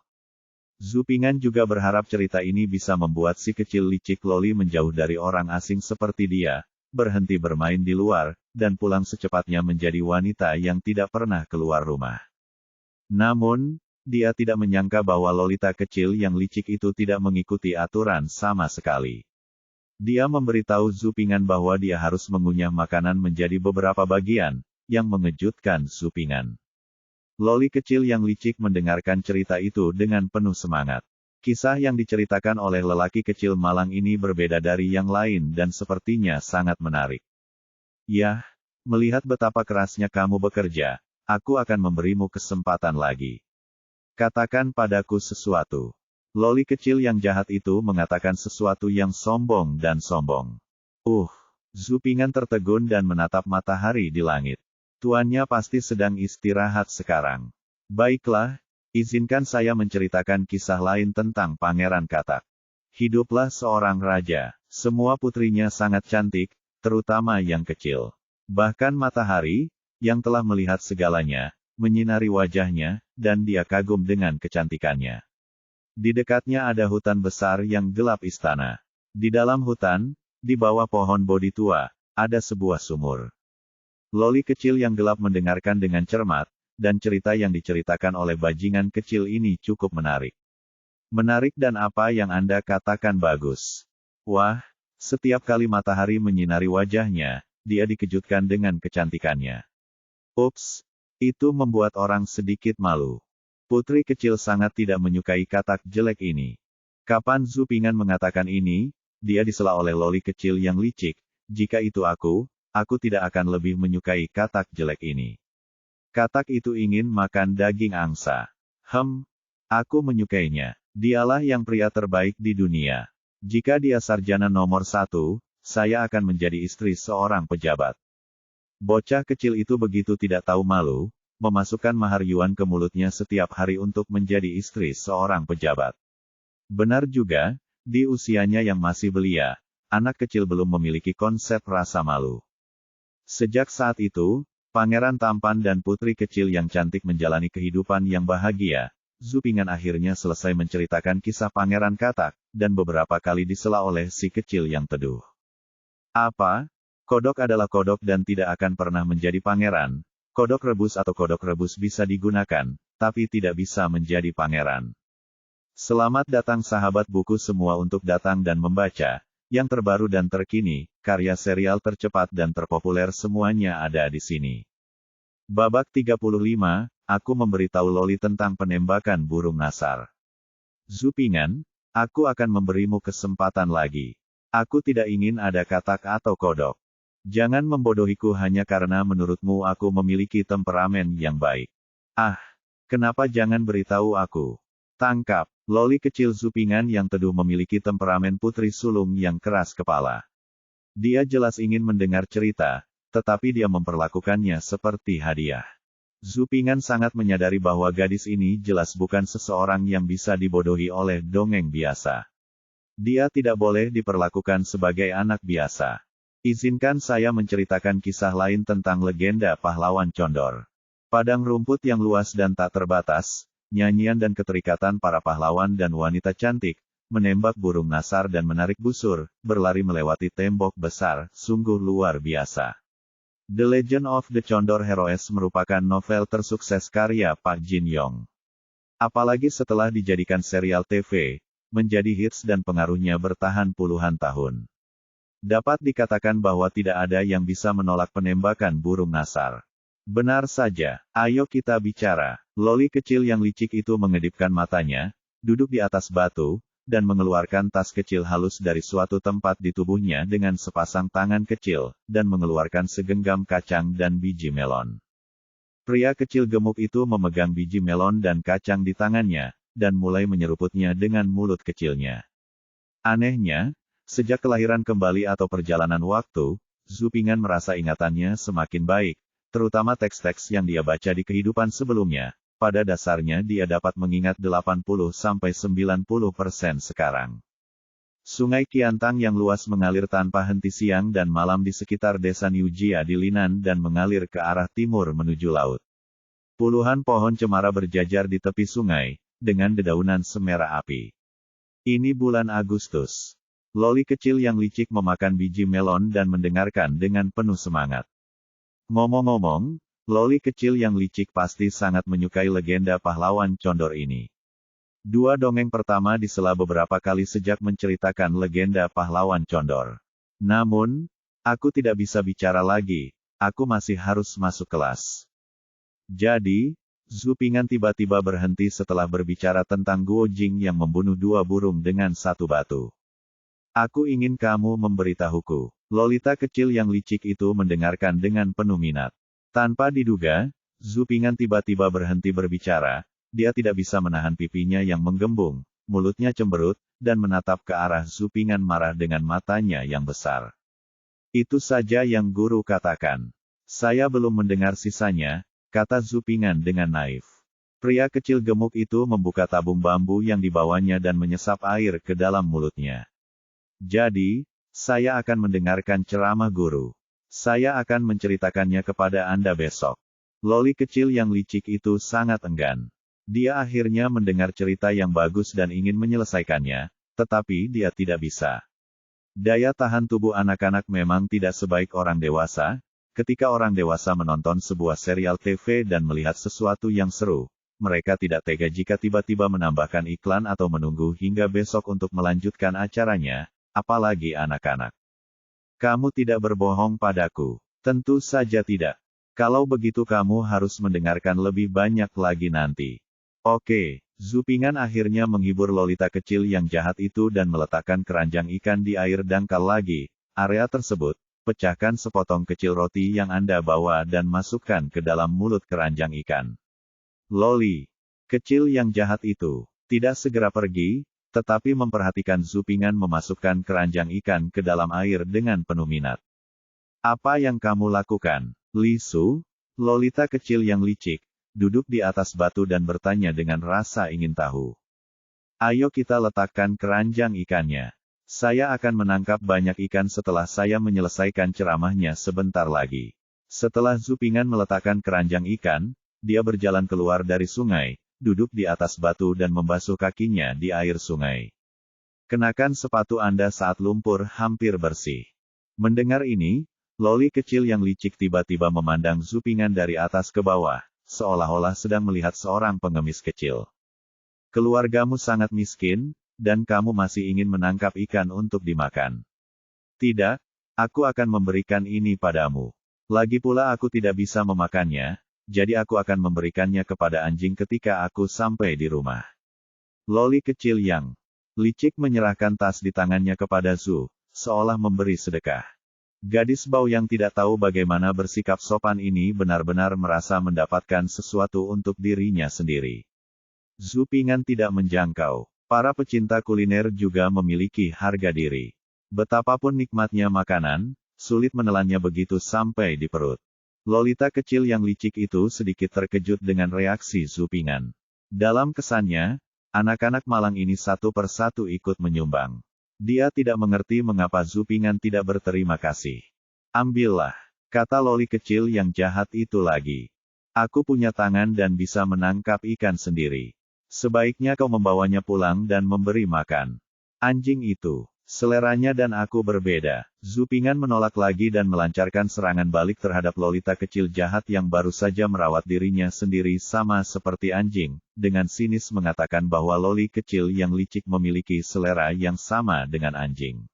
Zupingan juga berharap cerita ini bisa membuat si kecil licik Loli menjauh dari orang asing seperti dia, berhenti bermain di luar, dan pulang secepatnya menjadi wanita yang tidak pernah keluar rumah. Namun, dia tidak menyangka bahwa Lolita kecil yang licik itu tidak mengikuti aturan sama sekali. Dia memberitahu Zupingan bahwa dia harus mengunyah makanan menjadi beberapa bagian, yang mengejutkan Zupingan. Loli kecil yang licik mendengarkan cerita itu dengan penuh semangat. Kisah yang diceritakan oleh lelaki kecil malang ini berbeda dari yang lain dan sepertinya sangat menarik. Yah, melihat betapa kerasnya kamu bekerja, aku akan memberimu kesempatan lagi. Katakan padaku sesuatu. Loli kecil yang jahat itu mengatakan sesuatu yang sombong dan sombong. Zupingan tertegun dan menatap matahari di langit. Tuannya pasti sedang istirahat sekarang. Baiklah, izinkan saya menceritakan kisah lain tentang Pangeran Katak. Hiduplah seorang raja. Semua putrinya sangat cantik, terutama yang kecil. Bahkan matahari, yang telah melihat segalanya, menyinari wajahnya, dan dia kagum dengan kecantikannya. Di dekatnya ada hutan besar yang gelap istana. Di dalam hutan, di bawah pohon bodi tua, ada sebuah sumur. Loli kecil yang gelap mendengarkan dengan cermat, dan cerita yang diceritakan oleh bajingan kecil ini cukup menarik. Menarik dan apa yang Anda katakan bagus. Wah, setiap kali matahari menyinari wajahnya, dia dikejutkan dengan kecantikannya. Ups, itu membuat orang sedikit malu. Putri kecil sangat tidak menyukai katak jelek ini. Kapan Zupingan mengatakan ini, dia disela oleh Loli kecil yang licik. Jika itu aku tidak akan lebih menyukai katak jelek ini. Katak itu ingin makan daging angsa. Aku menyukainya. Dialah yang pria terbaik di dunia. Jika dia sarjana nomor 1, saya akan menjadi istri seorang pejabat. Bocah kecil itu begitu tidak tahu malu, memasukkan mahar yuan ke mulutnya setiap hari untuk menjadi istri seorang pejabat. Benar juga, di usianya yang masih belia, anak kecil belum memiliki konsep rasa malu. Sejak saat itu, pangeran tampan dan putri kecil yang cantik menjalani kehidupan yang bahagia. Zupingan akhirnya selesai menceritakan kisah Pangeran Katak, dan beberapa kali disela oleh si kecil yang teduh. Apa? Kodok adalah kodok dan tidak akan pernah menjadi pangeran. Kodok rebus atau kodok rebus bisa digunakan, tapi tidak bisa menjadi pangeran. Selamat datang sahabat buku semua untuk datang dan membaca, yang terbaru dan terkini, karya serial tercepat dan terpopuler semuanya ada di sini. Babak 35, aku memberitahu Loli tentang penembakan burung nasar. Zupingan, aku akan memberimu kesempatan lagi. Aku tidak ingin ada katak atau kodok. Jangan membodohiku hanya karena menurutmu aku memiliki temperamen yang baik. Kenapa jangan beritahu aku? Tangkap, Loli kecil Zupingan yang teduh memiliki temperamen putri sulung yang keras kepala. Dia jelas ingin mendengar cerita, tetapi dia memperlakukannya seperti hadiah. Zupingan sangat menyadari bahwa gadis ini jelas bukan seseorang yang bisa dibodohi oleh dongeng biasa. Dia tidak boleh diperlakukan sebagai anak biasa. Izinkan saya menceritakan kisah lain tentang legenda pahlawan condor. Padang rumput yang luas dan tak terbatas, nyanyian dan keterikatan para pahlawan dan wanita cantik, menembak burung nasar dan menarik busur, berlari melewati tembok besar, sungguh luar biasa. The Legend of the Condor Heroes merupakan novel tersukses karya Pak Jin Yong. Apalagi setelah dijadikan serial TV, menjadi hits dan pengaruhnya bertahan puluhan tahun. Dapat dikatakan bahwa tidak ada yang bisa menolak penembakan burung nasar. Benar saja, ayo kita bicara. Loli kecil yang licik itu mengedipkan matanya, duduk di atas batu, dan mengeluarkan tas kecil halus dari suatu tempat di tubuhnya dengan sepasang tangan kecil, dan mengeluarkan segenggam kacang dan biji melon. Pria kecil gemuk itu memegang biji melon dan kacang di tangannya, dan mulai menyeruputnya dengan mulut kecilnya. Anehnya, sejak kelahiran kembali atau perjalanan waktu, Zupingan merasa ingatannya semakin baik, terutama teks-teks yang dia baca di kehidupan sebelumnya, pada dasarnya dia dapat mengingat 80-90% sekarang. Sungai Qiantang yang luas mengalir tanpa henti siang dan malam di sekitar desa Niujia di Linan dan mengalir ke arah timur menuju laut. Puluhan pohon cemara berjajar di tepi sungai, dengan dedaunan semerah api. Ini bulan Agustus. Loli kecil yang licik memakan biji melon dan mendengarkan dengan penuh semangat. Ngomong-ngomong, Loli kecil yang licik pasti sangat menyukai legenda pahlawan condor ini. Dua dongeng pertama disela beberapa kali sejak menceritakan legenda pahlawan condor. Namun, aku tidak bisa bicara lagi, aku masih harus masuk kelas. Jadi, Zhu Ping'an tiba-tiba berhenti setelah berbicara tentang Guo Jing yang membunuh dua burung dengan satu batu. Aku ingin kamu memberitahuku. Lolita kecil yang licik itu mendengarkan dengan penuh minat. Tanpa diduga, Zhu Ping'an tiba-tiba berhenti berbicara. Dia tidak bisa menahan pipinya yang menggembung, mulutnya cemberut, dan menatap ke arah Zhu Ping'an marah dengan matanya yang besar. Itu saja yang guru katakan. Saya belum mendengar sisanya, kata Zhu Ping'an dengan naif. Pria kecil gemuk itu membuka tabung bambu yang dibawanya dan menyesap air ke dalam mulutnya. Jadi, saya akan mendengarkan ceramah guru. Saya akan menceritakannya kepada Anda besok. Loli kecil yang licik itu sangat enggan. Dia akhirnya mendengar cerita yang bagus dan ingin menyelesaikannya, tetapi dia tidak bisa. Daya tahan tubuh anak-anak memang tidak sebaik orang dewasa. Ketika orang dewasa menonton sebuah serial TV dan melihat sesuatu yang seru, mereka tidak tega jika tiba-tiba menambahkan iklan atau menunggu hingga besok untuk melanjutkan acaranya, apalagi anak-anak. Kamu tidak berbohong padaku. Tentu saja tidak. Kalau begitu kamu harus mendengarkan lebih banyak lagi nanti. Oke, Zhu Ping'an akhirnya menghibur Lolita kecil yang jahat itu dan meletakkan keranjang ikan di air dangkal lagi. Area tersebut, pecahkan sepotong kecil roti yang Anda bawa dan masukkan ke dalam mulut keranjang ikan. Loli kecil yang jahat itu tidak segera pergi, tetapi memperhatikan Zhu Ping'an memasukkan keranjang ikan ke dalam air dengan penuh minat. Apa yang kamu lakukan, Li Su? Lolita kecil yang licik duduk di atas batu dan bertanya dengan rasa ingin tahu. Ayo kita letakkan keranjang ikannya. Saya akan menangkap banyak ikan setelah saya menyelesaikan ceramahnya sebentar lagi. Setelah Zhu Ping'an meletakkan keranjang ikan, dia berjalan keluar dari sungai, duduk di atas batu dan membasuh kakinya di air sungai. Kenakan sepatu Anda saat lumpur hampir bersih. Mendengar ini, Loli kecil yang licik tiba-tiba memandang Zhu Ping'an dari atas ke bawah, seolah-olah sedang melihat seorang pengemis kecil. Keluargamu sangat miskin, dan kamu masih ingin menangkap ikan untuk dimakan. Tidak, aku akan memberikan ini padamu. Lagi pula aku tidak bisa memakannya, jadi aku akan memberikannya kepada anjing ketika aku sampai di rumah. Loli kecil yang licik menyerahkan tas di tangannya kepada Zhu, seolah memberi sedekah. Gadis bau yang tidak tahu bagaimana bersikap sopan ini benar-benar merasa mendapatkan sesuatu untuk dirinya sendiri. Zhu Ping'an tidak menjangkau. Para pecinta kuliner juga memiliki harga diri. Betapapun nikmatnya makanan, sulit menelannya begitu sampai di perut. Lolita kecil yang licik itu sedikit terkejut dengan reaksi Zhu Ping'an. Dalam kesannya, anak-anak malang ini satu persatu ikut menyumbang. Dia tidak mengerti mengapa Zhu Ping'an tidak berterima kasih. Ambillah, kata Loli kecil yang jahat itu lagi. Aku punya tangan dan bisa menangkap ikan sendiri. Sebaiknya kau membawanya pulang dan memberi makan. Anjing itu, seleranya dan aku berbeda. Zhu Ping'an menolak lagi dan melancarkan serangan balik terhadap Lolita kecil jahat yang baru saja merawat dirinya sendiri sama seperti anjing, dengan sinis mengatakan bahwa Loli kecil yang licik memiliki selera yang sama dengan anjing.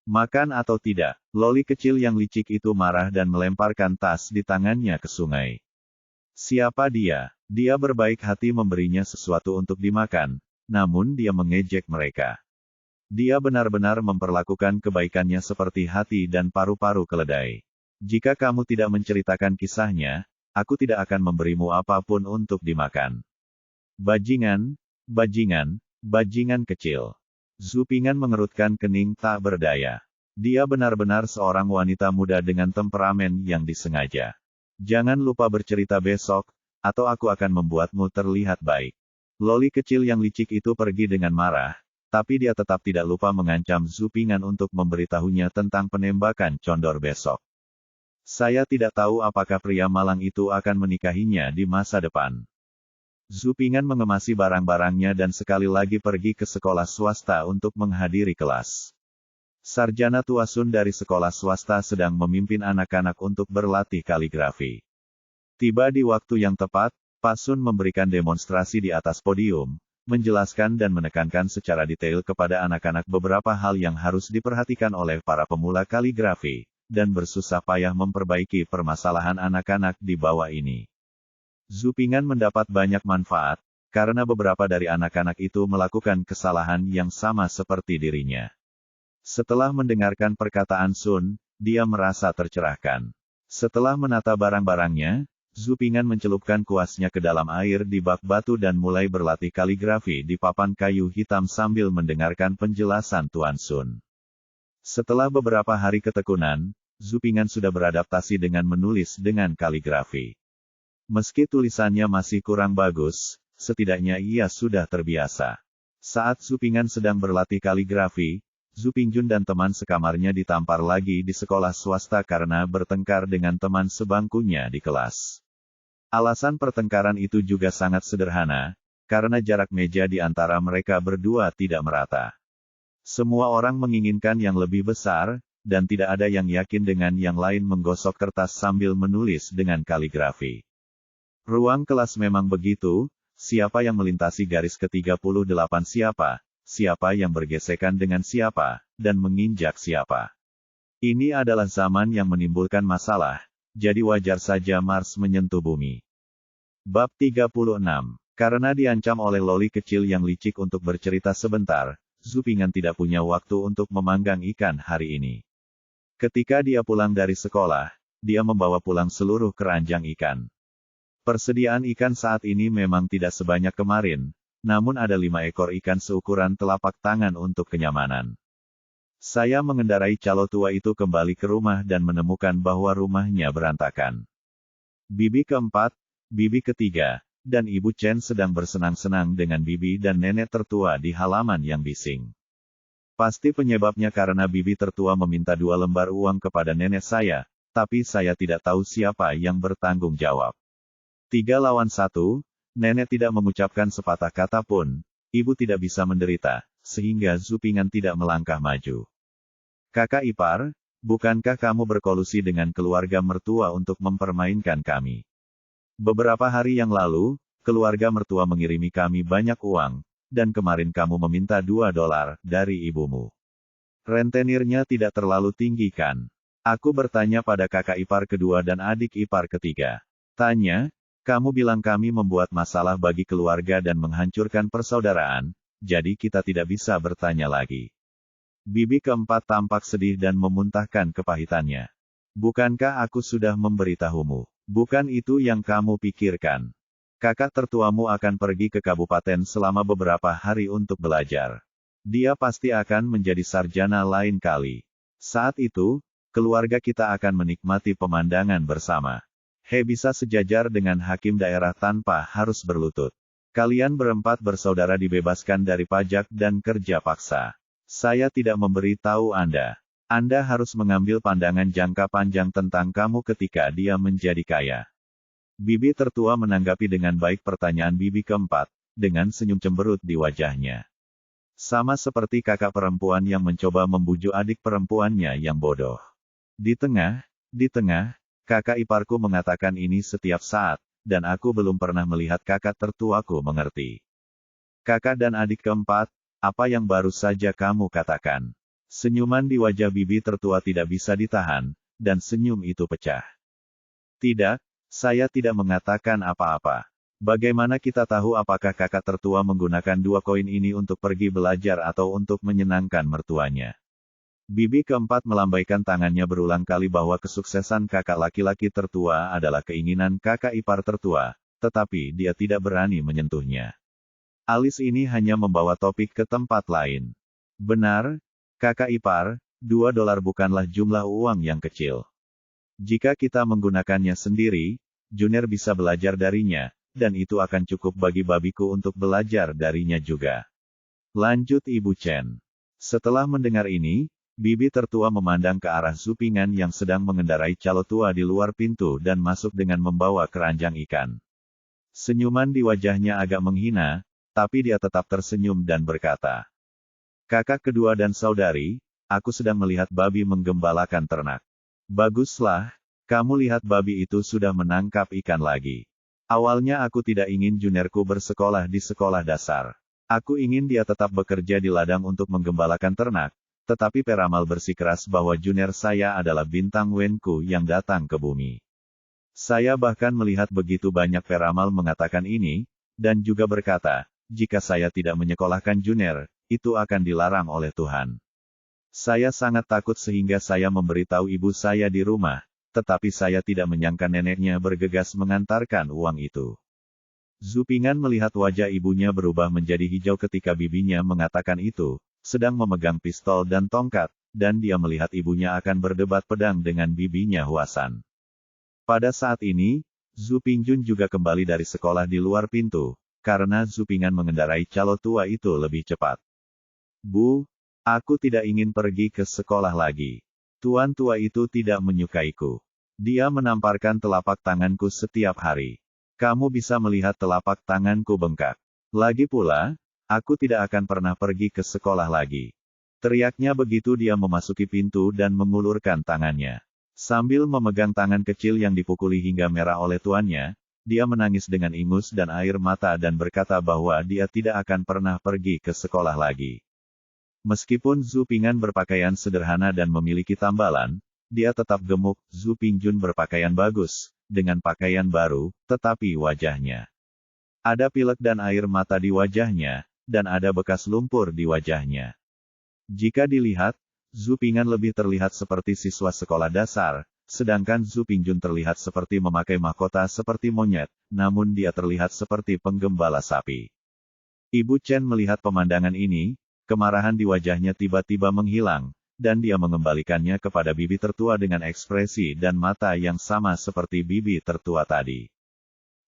Makan atau tidak, Loli kecil yang licik itu marah dan melemparkan tas di tangannya ke sungai. Siapa dia? Dia berbaik hati memberinya sesuatu untuk dimakan, namun dia mengejek mereka. Dia benar-benar memperlakukan kebaikannya seperti hati dan paru-paru keledai. Jika kamu tidak menceritakan kisahnya, aku tidak akan memberimu apapun untuk dimakan. Bajingan, bajingan, bajingan kecil. Zhu Ping'an mengerutkan kening tak berdaya. Dia benar-benar seorang wanita muda dengan temperamen yang disengaja. Jangan lupa bercerita besok, atau aku akan membuatmu terlihat baik. Loli kecil yang licik itu pergi dengan marah, tapi dia tetap tidak lupa mengancam Zhu Ping'an untuk memberitahunya tentang penembakan condor besok. Saya tidak tahu apakah pria malang itu akan menikahinya di masa depan. Zhu Ping'an mengemasi barang-barangnya dan sekali lagi pergi ke sekolah swasta untuk menghadiri kelas. Sarjana tua Sun dari sekolah swasta sedang memimpin anak-anak untuk berlatih kaligrafi. Tiba di waktu yang tepat, Pak Sun memberikan demonstrasi di atas podium, menjelaskan dan menekankan secara detail kepada anak-anak beberapa hal yang harus diperhatikan oleh para pemula kaligrafi, dan bersusah payah memperbaiki permasalahan anak-anak di bawah ini. Zhu Ping'an mendapat banyak manfaat, karena beberapa dari anak-anak itu melakukan kesalahan yang sama seperti dirinya. Setelah mendengarkan perkataan Sun, dia merasa tercerahkan. Setelah menata barang-barangnya, Zhu Ping'an mencelupkan kuasnya ke dalam air di bak batu dan mulai berlatih kaligrafi di papan kayu hitam sambil mendengarkan penjelasan Tuan Sun. Setelah beberapa hari ketekunan, Zhu Ping'an sudah beradaptasi dengan menulis dengan kaligrafi. Meski tulisannya masih kurang bagus, setidaknya ia sudah terbiasa. Saat Zhu Ping'an sedang berlatih kaligrafi, Zhu Pingjun dan teman sekamarnya ditampar lagi di sekolah swasta karena bertengkar dengan teman sebangkunya di kelas. Alasan pertengkaran itu juga sangat sederhana, karena jarak meja di antara mereka berdua tidak merata. Semua orang menginginkan yang lebih besar, dan tidak ada yang yakin dengan yang lain menggosok kertas sambil menulis dengan kaligrafi. Ruang kelas memang begitu, siapa yang melintasi garis ke-38 siapa yang bergesekan dengan siapa, dan menginjak siapa. Ini adalah zaman yang menimbulkan masalah, jadi wajar saja Mars menyentuh bumi. Bab 36. Karena diancam oleh loli kecil yang licik untuk bercerita sebentar, Zhu Ping'an tidak punya waktu untuk memanggang ikan hari ini. Ketika dia pulang dari sekolah, dia membawa pulang seluruh keranjang ikan. Persediaan ikan saat ini memang tidak sebanyak kemarin, namun ada 5 ekor ikan seukuran telapak tangan untuk kenyamanan. Saya mengendarai calo tua itu kembali ke rumah dan menemukan bahwa rumahnya berantakan. Bibi keempat, bibi ketiga, dan Ibu Chen sedang bersenang-senang dengan bibi dan nenek tertua di halaman yang bising. Pasti penyebabnya karena bibi tertua meminta 2 lembar uang kepada nenek saya, tapi saya tidak tahu siapa yang bertanggung jawab. 3 lawan 1, nenek tidak mengucapkan sepatah kata pun, ibu tidak bisa menderita, sehingga Zhu Ping'an tidak melangkah maju. Kakak ipar, bukankah kamu berkolusi dengan keluarga mertua untuk mempermainkan kami? Beberapa hari yang lalu, keluarga mertua mengirimi kami banyak uang, dan kemarin kamu meminta $2 dari ibumu. Rentenirnya tidak terlalu tinggi kan? Aku bertanya pada kakak ipar kedua dan adik ipar ketiga. Tanya, kamu bilang kami membuat masalah bagi keluarga dan menghancurkan persaudaraan, jadi kita tidak bisa bertanya lagi. Bibi keempat tampak sedih dan memuntahkan kepahitannya. Bukankah aku sudah memberitahumu? Bukan itu yang kamu pikirkan. Kakak tertuamu akan pergi ke kabupaten selama beberapa hari untuk belajar. Dia pasti akan menjadi sarjana lain kali. Saat itu, keluarga kita akan menikmati pemandangan bersama. Bisa sejajar dengan hakim daerah tanpa harus berlutut. Kalian berempat bersaudara dibebaskan dari pajak dan kerja paksa. Saya tidak memberi tahu Anda. Anda harus mengambil pandangan jangka panjang tentang kamu ketika dia menjadi kaya. Bibi tertua menanggapi dengan baik pertanyaan bibi keempat, dengan senyum cemberut di wajahnya. Sama seperti kakak perempuan yang mencoba membujuk adik perempuannya yang bodoh. Di tengah, kakak iparku mengatakan ini setiap saat, dan aku belum pernah melihat kakak tertuaku mengerti. Kakak dan adik keempat, apa yang baru saja kamu katakan? Senyuman di wajah bibi tertua tidak bisa ditahan, dan senyum itu pecah. Tidak, saya tidak mengatakan apa-apa. Bagaimana kita tahu apakah kakak tertua menggunakan 2 koin ini untuk pergi belajar atau untuk menyenangkan mertuanya? Bibi keempat melambaikan tangannya berulang kali bahwa kesuksesan kakak laki-laki tertua adalah keinginan kakak ipar tertua, tetapi dia tidak berani menyentuhnya. Alis ini hanya membawa topik ke tempat lain. Benar, kakak ipar, $2 bukanlah jumlah uang yang kecil. Jika kita menggunakannya sendiri, Jun'er bisa belajar darinya, dan itu akan cukup bagi babiku untuk belajar darinya juga. Lanjut Ibu Chen. Setelah mendengar ini, bibi tertua memandang ke arah Zhu Ping'an yang sedang mengendarai calo tua di luar pintu dan masuk dengan membawa keranjang ikan. Senyuman di wajahnya agak menghina, tapi dia tetap tersenyum dan berkata, "Kakak kedua dan saudari, aku sedang melihat babi menggembalakan ternak." "Baguslah, kamu lihat babi itu sudah menangkap ikan lagi. Awalnya aku tidak ingin Jun'erku bersekolah di sekolah dasar. Aku ingin dia tetap bekerja di ladang untuk menggembalakan ternak, tetapi peramal bersikeras bahwa Jun'er saya adalah bintang Wenku yang datang ke bumi. Saya bahkan melihat begitu banyak peramal mengatakan ini, dan juga berkata, jika saya tidak menyekolahkan Jun'er, itu akan dilarang oleh Tuhan. Saya sangat takut sehingga saya memberitahu ibu saya di rumah, tetapi saya tidak menyangka neneknya bergegas mengantarkan uang itu." Zhu Ping'an melihat wajah ibunya berubah menjadi hijau ketika bibinya mengatakan itu, sedang memegang pistol dan tongkat, dan dia melihat ibunya akan berdebat pedang dengan bibinya Huasan. Pada saat ini, Zhu Pingjun juga kembali dari sekolah di luar pintu, karena Zhu Ping'an mengendarai calo tua itu lebih cepat. "Bu, aku tidak ingin pergi ke sekolah lagi. Tuan tua itu tidak menyukaiku. Dia menamparkan telapak tanganku setiap hari. Kamu bisa melihat telapak tanganku bengkak. Lagi pula, aku tidak akan pernah pergi ke sekolah lagi." Teriaknya begitu dia memasuki pintu dan mengulurkan tangannya. Sambil memegang tangan kecil yang dipukuli hingga merah oleh tuannya, dia menangis dengan ingus dan air mata dan berkata bahwa dia tidak akan pernah pergi ke sekolah lagi. Meskipun Zhu Ping'an berpakaian sederhana dan memiliki tambalan, dia tetap gemuk. Zhu Pingjun berpakaian bagus, dengan pakaian baru, tetapi wajahnya. Ada pilek dan air mata di wajahnya, dan ada bekas lumpur di wajahnya. Jika dilihat, Zhu Ping'an lebih terlihat seperti siswa sekolah dasar, sedangkan Zhu Pingjun terlihat seperti memakai mahkota seperti monyet, namun dia terlihat seperti penggembala sapi. Ibu Chen melihat pemandangan ini, kemarahan di wajahnya tiba-tiba menghilang, dan dia mengembalikannya kepada bibi tertua dengan ekspresi dan mata yang sama seperti bibi tertua tadi.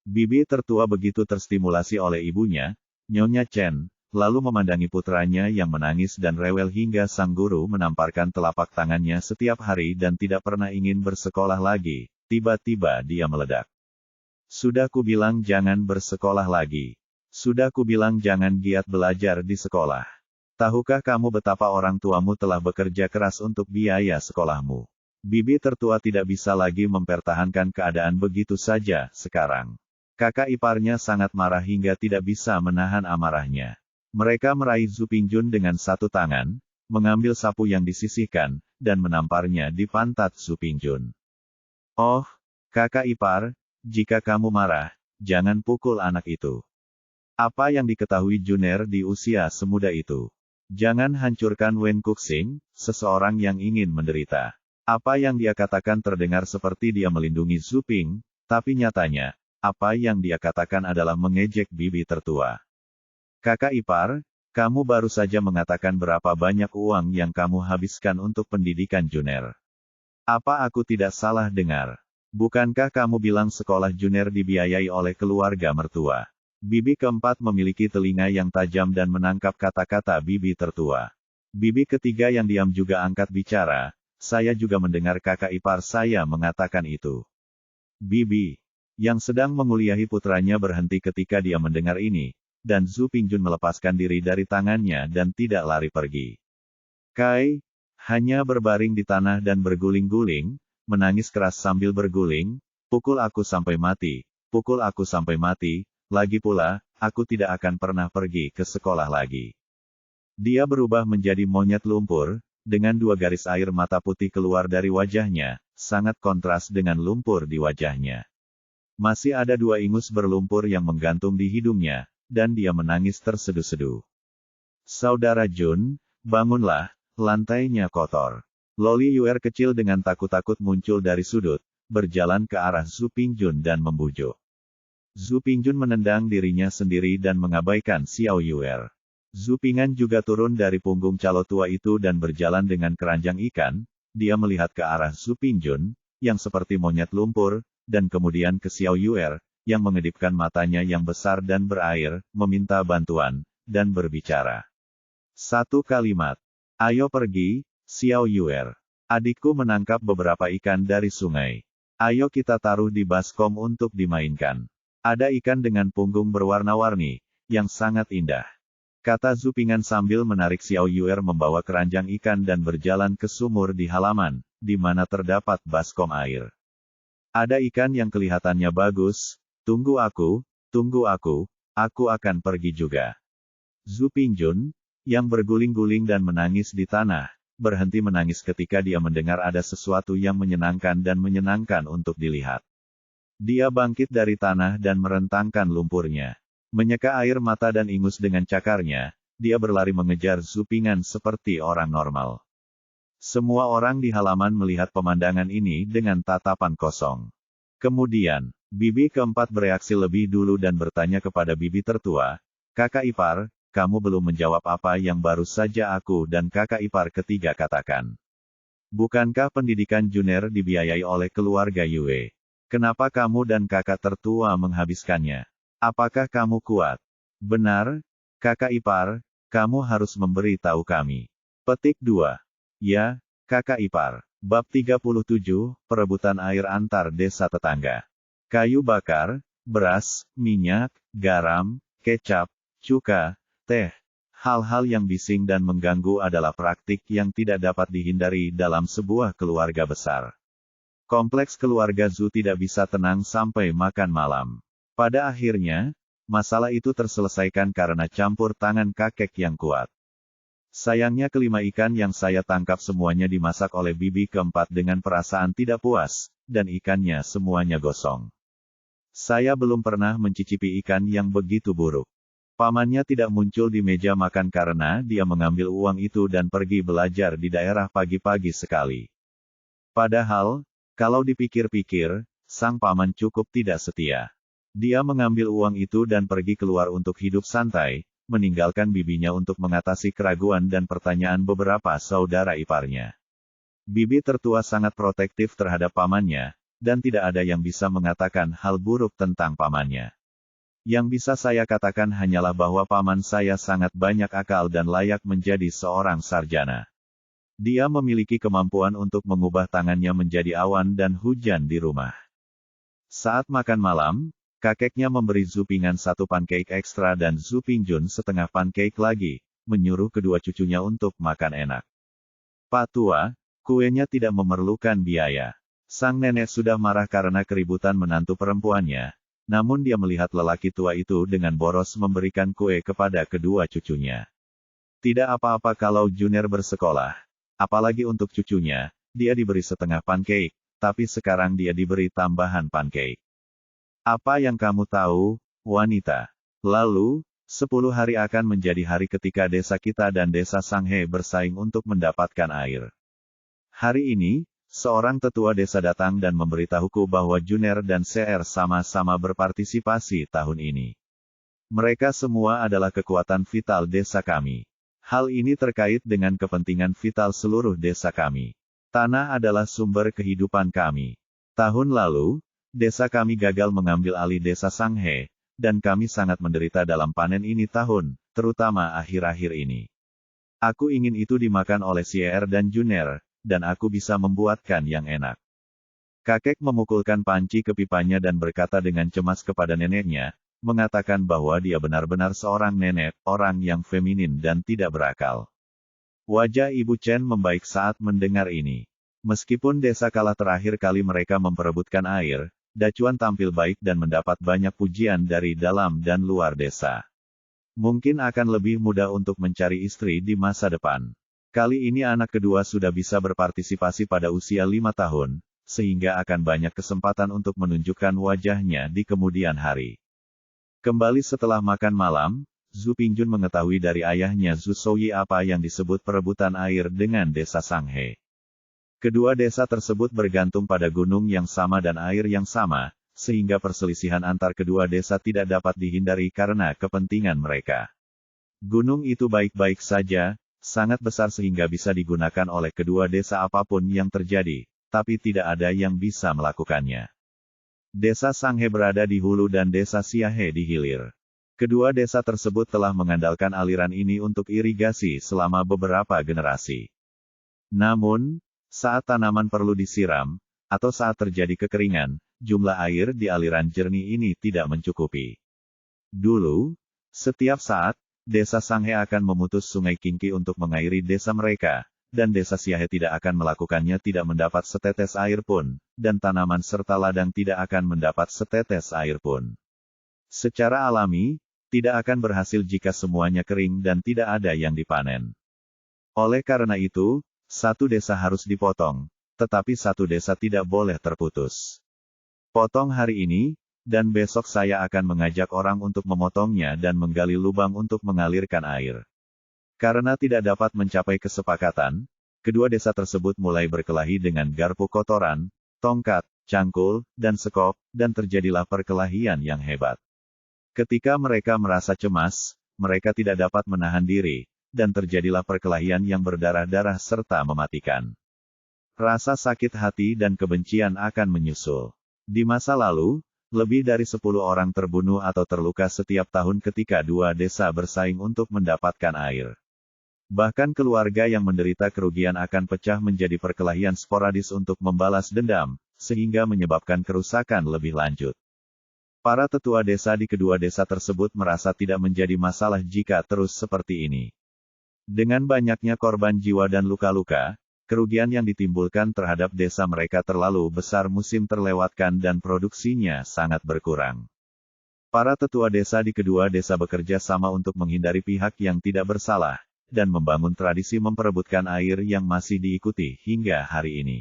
Bibi tertua begitu terstimulasi oleh ibunya, Nyonya Chen, lalu memandangi putranya yang menangis dan rewel hingga sang guru menamparkan telapak tangannya setiap hari dan tidak pernah ingin bersekolah lagi. Tiba-tiba dia meledak. "Sudah kubilang jangan bersekolah lagi. Sudah kubilang jangan giat belajar di sekolah. Tahukah kamu betapa orang tuamu telah bekerja keras untuk biaya sekolahmu?" Bibi tertua tidak bisa lagi mempertahankan keadaan begitu saja sekarang. Kakak iparnya sangat marah hingga tidak bisa menahan amarahnya. Mereka meraih Zhu Pingjun dengan satu tangan, mengambil sapu yang disisihkan, dan menamparnya di pantat Zhu Pingjun. "Oh, kakak ipar, jika kamu marah, jangan pukul anak itu. Apa yang diketahui Jun'er di usia semuda itu? Jangan hancurkan Wen Kuxing, seseorang yang ingin menderita." Apa yang dia katakan terdengar seperti dia melindungi Zhu Ping, tapi nyatanya, apa yang dia katakan adalah mengejek bibi tertua. "Kakak ipar, kamu baru saja mengatakan berapa banyak uang yang kamu habiskan untuk pendidikan Jun'er. Apa aku tidak salah dengar? Bukankah kamu bilang sekolah Jun'er dibiayai oleh keluarga mertua?" Bibi keempat memiliki telinga yang tajam dan menangkap kata-kata bibi tertua. Bibi ketiga yang diam juga angkat bicara, "Saya juga mendengar kakak ipar saya mengatakan itu." Bibi, yang sedang menguliahi putranya berhenti ketika dia mendengar ini, dan Zhu Pingjun melepaskan diri dari tangannya dan tidak lari pergi. Kai, hanya berbaring di tanah dan berguling-guling, menangis keras sambil berguling, "Pukul aku sampai mati, pukul aku sampai mati. Lagi pula, aku tidak akan pernah pergi ke sekolah lagi." Dia berubah menjadi monyet lumpur, dengan dua garis air mata putih keluar dari wajahnya, sangat kontras dengan lumpur di wajahnya. Masih ada dua ingus berlumpur yang menggantung di hidungnya, dan dia menangis terseduh-seduh. "Saudara Jun, bangunlah, lantainya kotor." Loli Yuer kecil dengan takut-takut muncul dari sudut, berjalan ke arah Zhu Pingjun dan membujuk. Zhu Pingjun menendang dirinya sendiri dan mengabaikan Xiao Yuer. Zhu Ping'an juga turun dari punggung calo tua itu dan berjalan dengan keranjang ikan. Dia melihat ke arah Zhu Pingjun, yang seperti monyet lumpur, dan kemudian ke Xiao Yuer, yang mengedipkan matanya yang besar dan berair, meminta bantuan, dan berbicara. Satu kalimat. Ayo pergi, Xiao Yuer. Adikku menangkap beberapa ikan dari sungai. Ayo kita taruh di baskom untuk dimainkan. Ada ikan dengan punggung berwarna-warni, yang sangat indah. Kata Zhu Ping'an sambil menarik Xiao Yuer membawa keranjang ikan dan berjalan ke sumur di halaman, di mana terdapat baskom air. Ada ikan yang kelihatannya bagus, tunggu aku akan pergi juga. Zhu Pingjun, yang berguling-guling dan menangis di tanah, berhenti menangis ketika dia mendengar ada sesuatu yang menyenangkan dan menyenangkan untuk dilihat. Dia bangkit dari tanah dan merentangkan lumpurnya. Menyeka air mata dan ingus dengan cakarnya, dia berlari mengejar Zhu Ping'an seperti orang normal. Semua orang di halaman melihat pemandangan ini dengan tatapan kosong. Kemudian, bibi keempat bereaksi lebih dulu dan bertanya kepada bibi tertua, "Kakak ipar, kamu belum menjawab apa yang baru saja aku dan kakak ipar ketiga katakan. Bukankah pendidikan junior dibiayai oleh keluarga Yue? Kenapa kamu dan kakak tertua menghabiskannya? Apakah kamu kuat?" "Benar, kakak ipar, kamu harus memberi tahu kami." Petik 2. Ya, kakak ipar. Bab 37, Perebutan air antar desa tetangga. Kayu bakar, beras, minyak, garam, kecap, cuka, teh. Hal-hal yang bising dan mengganggu adalah praktik yang tidak dapat dihindari dalam sebuah keluarga besar. Kompleks keluarga Zhu tidak bisa tenang sampai makan malam. Pada akhirnya, masalah itu terselesaikan karena campur tangan kakek yang kuat. Sayangnya kelima ikan yang saya tangkap semuanya dimasak oleh bibi keempat dengan perasaan tidak puas, dan ikannya semuanya gosong. Saya belum pernah mencicipi ikan yang begitu buruk. Pamannya tidak muncul di meja makan karena dia mengambil uang itu dan pergi belajar di daerah pagi-pagi sekali. Padahal, kalau dipikir-pikir, sang paman cukup tidak setia. Dia mengambil uang itu dan pergi keluar untuk hidup santai, meninggalkan bibinya untuk mengatasi keraguan dan pertanyaan beberapa saudara iparnya. Bibi tertua sangat protektif terhadap pamannya, dan tidak ada yang bisa mengatakan hal buruk tentang pamannya. Yang bisa saya katakan hanyalah bahwa paman saya sangat banyak akal dan layak menjadi seorang sarjana. Dia memiliki kemampuan untuk mengubah tangannya menjadi awan dan hujan di rumah. Saat makan malam, kakeknya memberi Zhu Ping'an satu pancake ekstra dan Zhu Pingjun setengah pancake lagi, menyuruh kedua cucunya untuk makan enak. "Pak Tua, kuenya tidak memerlukan biaya." Sang nenek sudah marah karena keributan menantu perempuannya. Namun dia melihat lelaki tua itu dengan boros memberikan kue kepada kedua cucunya. Tidak apa-apa kalau Junior bersekolah. Apalagi untuk cucunya, dia diberi setengah pancake, tapi sekarang dia diberi tambahan pancake. "Apa yang kamu tahu, wanita? Lalu, 10 hari akan menjadi hari ketika desa kita dan desa Sanghe bersaing untuk mendapatkan air. Hari ini, seorang tetua desa datang dan memberitahuku bahwa Junior dan CR sama-sama berpartisipasi tahun ini. Mereka semua adalah kekuatan vital desa kami. Hal ini terkait dengan kepentingan vital seluruh desa kami. Tanah adalah sumber kehidupan kami. Tahun lalu, desa kami gagal mengambil alih desa Sanghe, dan kami sangat menderita dalam panen ini tahun, terutama akhir-akhir ini. Aku ingin itu dimakan oleh CR dan Junior, dan aku bisa membuatkan yang enak." Kakek memukulkan panci ke pipanya dan berkata dengan cemas kepada neneknya, mengatakan bahwa dia benar-benar seorang nenek, orang yang feminin dan tidak berakal. Wajah Ibu Chen membaik saat mendengar ini. Meskipun desa kalah terakhir kali mereka memperebutkan air, Dacuan tampil baik dan mendapat banyak pujian dari dalam dan luar desa. Mungkin akan lebih mudah untuk mencari istri di masa depan. Kali ini anak kedua sudah bisa berpartisipasi pada usia 5 tahun, sehingga akan banyak kesempatan untuk menunjukkan wajahnya di kemudian hari. Kembali setelah makan malam, Zhu Pingjun mengetahui dari ayahnya Zhu Souyi apa yang disebut perebutan air dengan desa Sanghe. Kedua desa tersebut bergantung pada gunung yang sama dan air yang sama, sehingga perselisihan antar kedua desa tidak dapat dihindari karena kepentingan mereka. Gunung itu baik-baik saja, sangat besar sehingga bisa digunakan oleh kedua desa apapun yang terjadi, tapi tidak ada yang bisa melakukannya. Desa Sanghe berada di hulu dan desa Siahe di hilir. Kedua desa tersebut telah mengandalkan aliran ini untuk irigasi selama beberapa generasi. Namun, saat tanaman perlu disiram, atau saat terjadi kekeringan, jumlah air di aliran jernih ini tidak mencukupi. Dulu, setiap saat, desa Sanghe akan memutus sungai Kingki untuk mengairi desa mereka, dan desa Siahe tidak akan melakukannya tidak mendapat setetes air pun, dan tanaman serta ladang tidak akan mendapat setetes air pun. Secara alami, tidak akan berhasil jika semuanya kering dan tidak ada yang dipanen. Oleh karena itu, satu desa harus dipotong, tetapi satu desa tidak boleh terputus. Potong hari ini, dan besok saya akan mengajak orang untuk memotongnya dan menggali lubang untuk mengalirkan air. Karena tidak dapat mencapai kesepakatan, kedua desa tersebut mulai berkelahi dengan garpu kotoran, tongkat, cangkul, dan sekop, dan terjadilah perkelahian yang hebat. Ketika mereka merasa cemas, mereka tidak dapat menahan diri, dan terjadilah perkelahian yang berdarah-darah serta mematikan. Rasa sakit hati dan kebencian akan menyusul. Di masa lalu, lebih dari 10 orang terbunuh atau terluka setiap tahun ketika dua desa bersaing untuk mendapatkan air. Bahkan keluarga yang menderita kerugian akan pecah menjadi perkelahian sporadis untuk membalas dendam, sehingga menyebabkan kerusakan lebih lanjut. Para tetua desa di kedua desa tersebut merasa tidak menjadi masalah jika terus seperti ini. Dengan banyaknya korban jiwa dan luka-luka, kerugian yang ditimbulkan terhadap desa mereka terlalu besar, musim terlewatkan dan produksinya sangat berkurang. Para tetua desa di kedua desa bekerja sama untuk menghindari pihak yang tidak bersalah, dan membangun tradisi memperebutkan air yang masih diikuti hingga hari ini.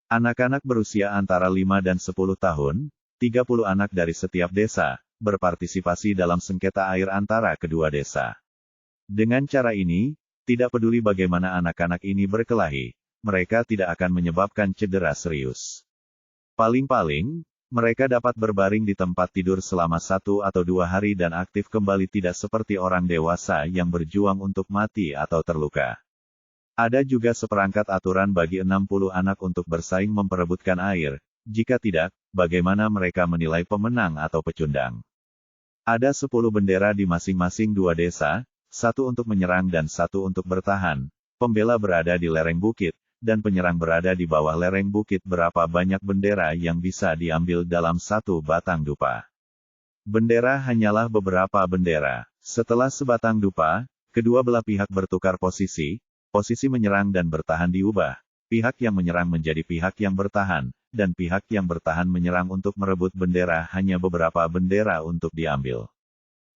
Anak-anak berusia antara 5 dan 10 tahun, 30 anak dari setiap desa, berpartisipasi dalam sengketa air antara kedua desa. Dengan cara ini, tidak peduli bagaimana anak-anak ini berkelahi, mereka tidak akan menyebabkan cedera serius. Paling-paling, mereka dapat berbaring di tempat tidur selama 1 atau 2 hari dan aktif kembali, tidak seperti orang dewasa yang berjuang untuk mati atau terluka. Ada juga seperangkat aturan bagi 60 anak untuk bersaing memperebutkan air. Jika tidak, bagaimana mereka menilai pemenang atau pecundang? Ada 10 bendera di masing-masing dua desa, satu untuk menyerang dan satu untuk bertahan. Pembela berada di lereng bukit, dan penyerang berada di bawah lereng bukit. Berapa banyak bendera yang bisa diambil dalam satu batang dupa? Bendera hanyalah beberapa bendera. Setelah sebatang dupa, kedua belah pihak bertukar posisi menyerang dan bertahan diubah. Pihak yang menyerang menjadi pihak yang bertahan, dan pihak yang bertahan menyerang untuk merebut bendera. Hanya beberapa bendera untuk diambil.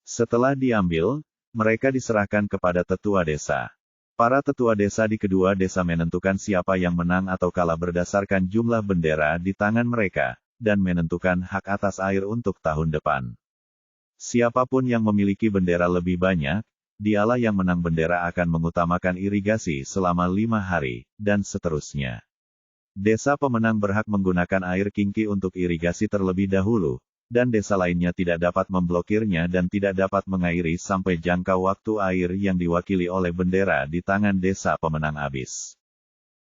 Setelah diambil, mereka diserahkan kepada tetua desa. Para tetua desa di kedua desa menentukan siapa yang menang atau kalah berdasarkan jumlah bendera di tangan mereka, dan menentukan hak atas air untuk tahun depan. Siapapun yang memiliki bendera lebih banyak, dialah yang menang. Bendera akan mengutamakan irigasi selama 5 hari, dan seterusnya. Desa pemenang berhak menggunakan air Kingki untuk irigasi terlebih dahulu, dan desa lainnya tidak dapat memblokirnya dan tidak dapat mengairi sampai jangka waktu air yang diwakili oleh bendera di tangan desa pemenang habis.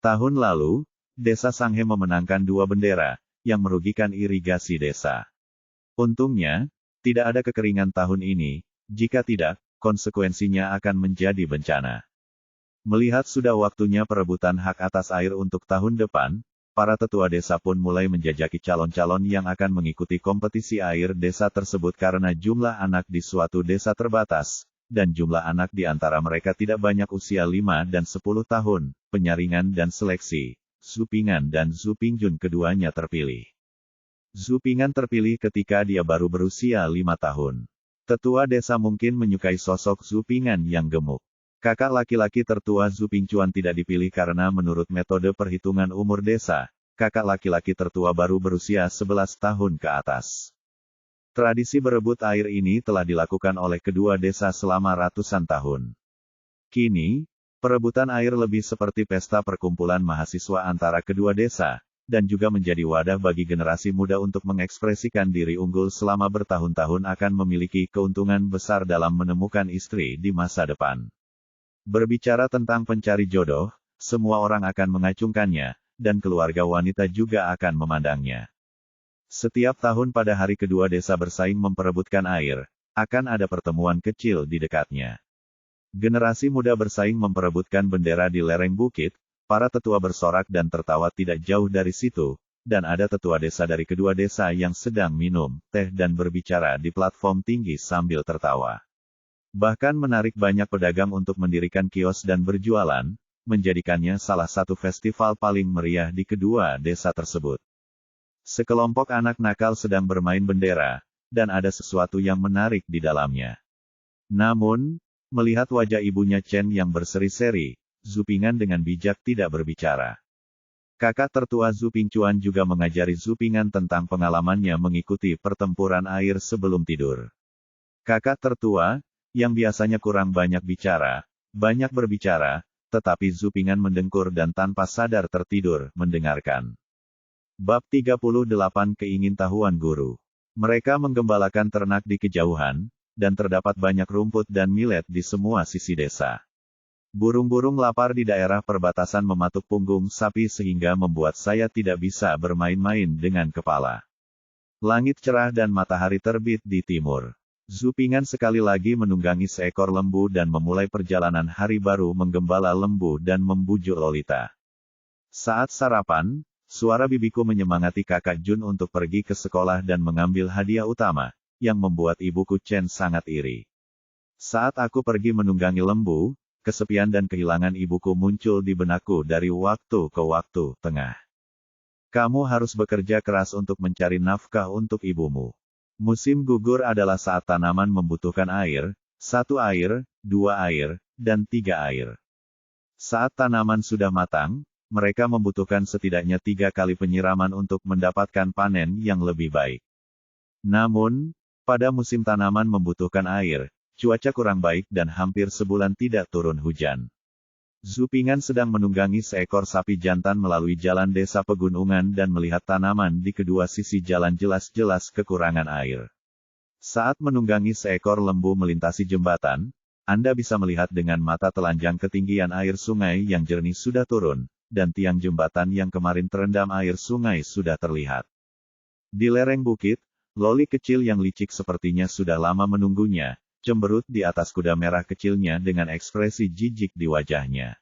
Tahun lalu, desa Sanghe memenangkan 2 bendera, yang merugikan irigasi desa. Untungnya, tidak ada kekeringan tahun ini. Jika tidak, konsekuensinya akan menjadi bencana. Melihat sudah waktunya perebutan hak atas air untuk tahun depan, para tetua desa pun mulai menjajaki calon-calon yang akan mengikuti kompetisi air desa tersebut karena jumlah anak di suatu desa terbatas, dan jumlah anak di antara mereka tidak banyak usia 5 dan 10 tahun, penyaringan dan seleksi. Zhu Ping'an dan Zhu Pingjun keduanya terpilih. Zhu Ping'an terpilih ketika dia baru berusia 5 tahun. Tetua desa mungkin menyukai sosok Zhu Ping'an yang gemuk. Kakak laki-laki tertua Zhu Pingchuan tidak dipilih karena menurut metode perhitungan umur desa, kakak laki-laki tertua baru berusia 11 tahun ke atas. Tradisi berebut air ini telah dilakukan oleh kedua desa selama ratusan tahun. Kini, perebutan air lebih seperti pesta perkumpulan mahasiswa antara kedua desa, dan juga menjadi wadah bagi generasi muda untuk mengekspresikan diri unggul selama bertahun-tahun akan memiliki keuntungan besar dalam menemukan istri di masa depan. Berbicara tentang pencari jodoh, semua orang akan mengacungkannya, dan keluarga wanita juga akan memandangnya. Setiap tahun pada hari kedua desa bersaing memperebutkan air, akan ada pertemuan kecil di dekatnya. Generasi muda bersaing memperebutkan bendera di lereng bukit, para tetua bersorak dan tertawa tidak jauh dari situ, dan ada tetua desa dari kedua desa yang sedang minum teh dan berbicara di platform tinggi sambil tertawa. Bahkan menarik banyak pedagang untuk mendirikan kios dan berjualan, menjadikannya salah satu festival paling meriah di kedua desa tersebut. Sekelompok anak nakal sedang bermain bendera, dan ada sesuatu yang menarik di dalamnya. Namun, melihat wajah ibunya Chen yang berseri-seri, Zhu Ping'an dengan bijak tidak berbicara. Kakak tertua Zhu Pingchuan juga mengajari Zhu Ping'an tentang pengalamannya mengikuti pertempuran air sebelum tidur. Kakak tertua, yang biasanya kurang banyak berbicara, tetapi Zhu Ping'an mendengkur dan tanpa sadar tertidur mendengarkan. Bab 38 Keingintahuan Guru. Mereka menggembalakan ternak di kejauhan, dan terdapat banyak rumput dan millet di semua sisi desa. Burung-burung lapar di daerah perbatasan mematuk punggung sapi sehingga membuat saya tidak bisa bermain-main dengan kepala. Langit cerah dan matahari terbit di timur. Zhu Ping'an sekali lagi menunggangi seekor lembu dan memulai perjalanan hari baru menggembala lembu dan membujuk Lolita. Saat sarapan, suara bibiku menyemangati kakak Jun untuk pergi ke sekolah dan mengambil hadiah utama, yang membuat ibuku Chen sangat iri. Saat aku pergi menunggangi lembu, kesepian dan kehilangan ibuku muncul di benakku dari waktu ke waktu. Kamu harus bekerja keras untuk mencari nafkah untuk ibumu. Musim gugur adalah saat tanaman membutuhkan air, 1 air, 2 air, dan 3 air. Saat tanaman sudah matang, mereka membutuhkan setidaknya 3 kali penyiraman untuk mendapatkan panen yang lebih baik. Namun, pada musim tanaman membutuhkan air, cuaca kurang baik dan hampir sebulan tidak turun hujan. Zhu Ping'an sedang menunggangi seekor sapi jantan melalui jalan desa pegunungan dan melihat tanaman di kedua sisi jalan jelas-jelas kekurangan air. Saat menunggangi seekor lembu melintasi jembatan, Anda bisa melihat dengan mata telanjang ketinggian air sungai yang jernih sudah turun, dan tiang jembatan yang kemarin terendam air sungai sudah terlihat. Di lereng bukit, Loli kecil yang licik sepertinya sudah lama menunggunya, cemberut di atas kuda merah kecilnya dengan ekspresi jijik di wajahnya.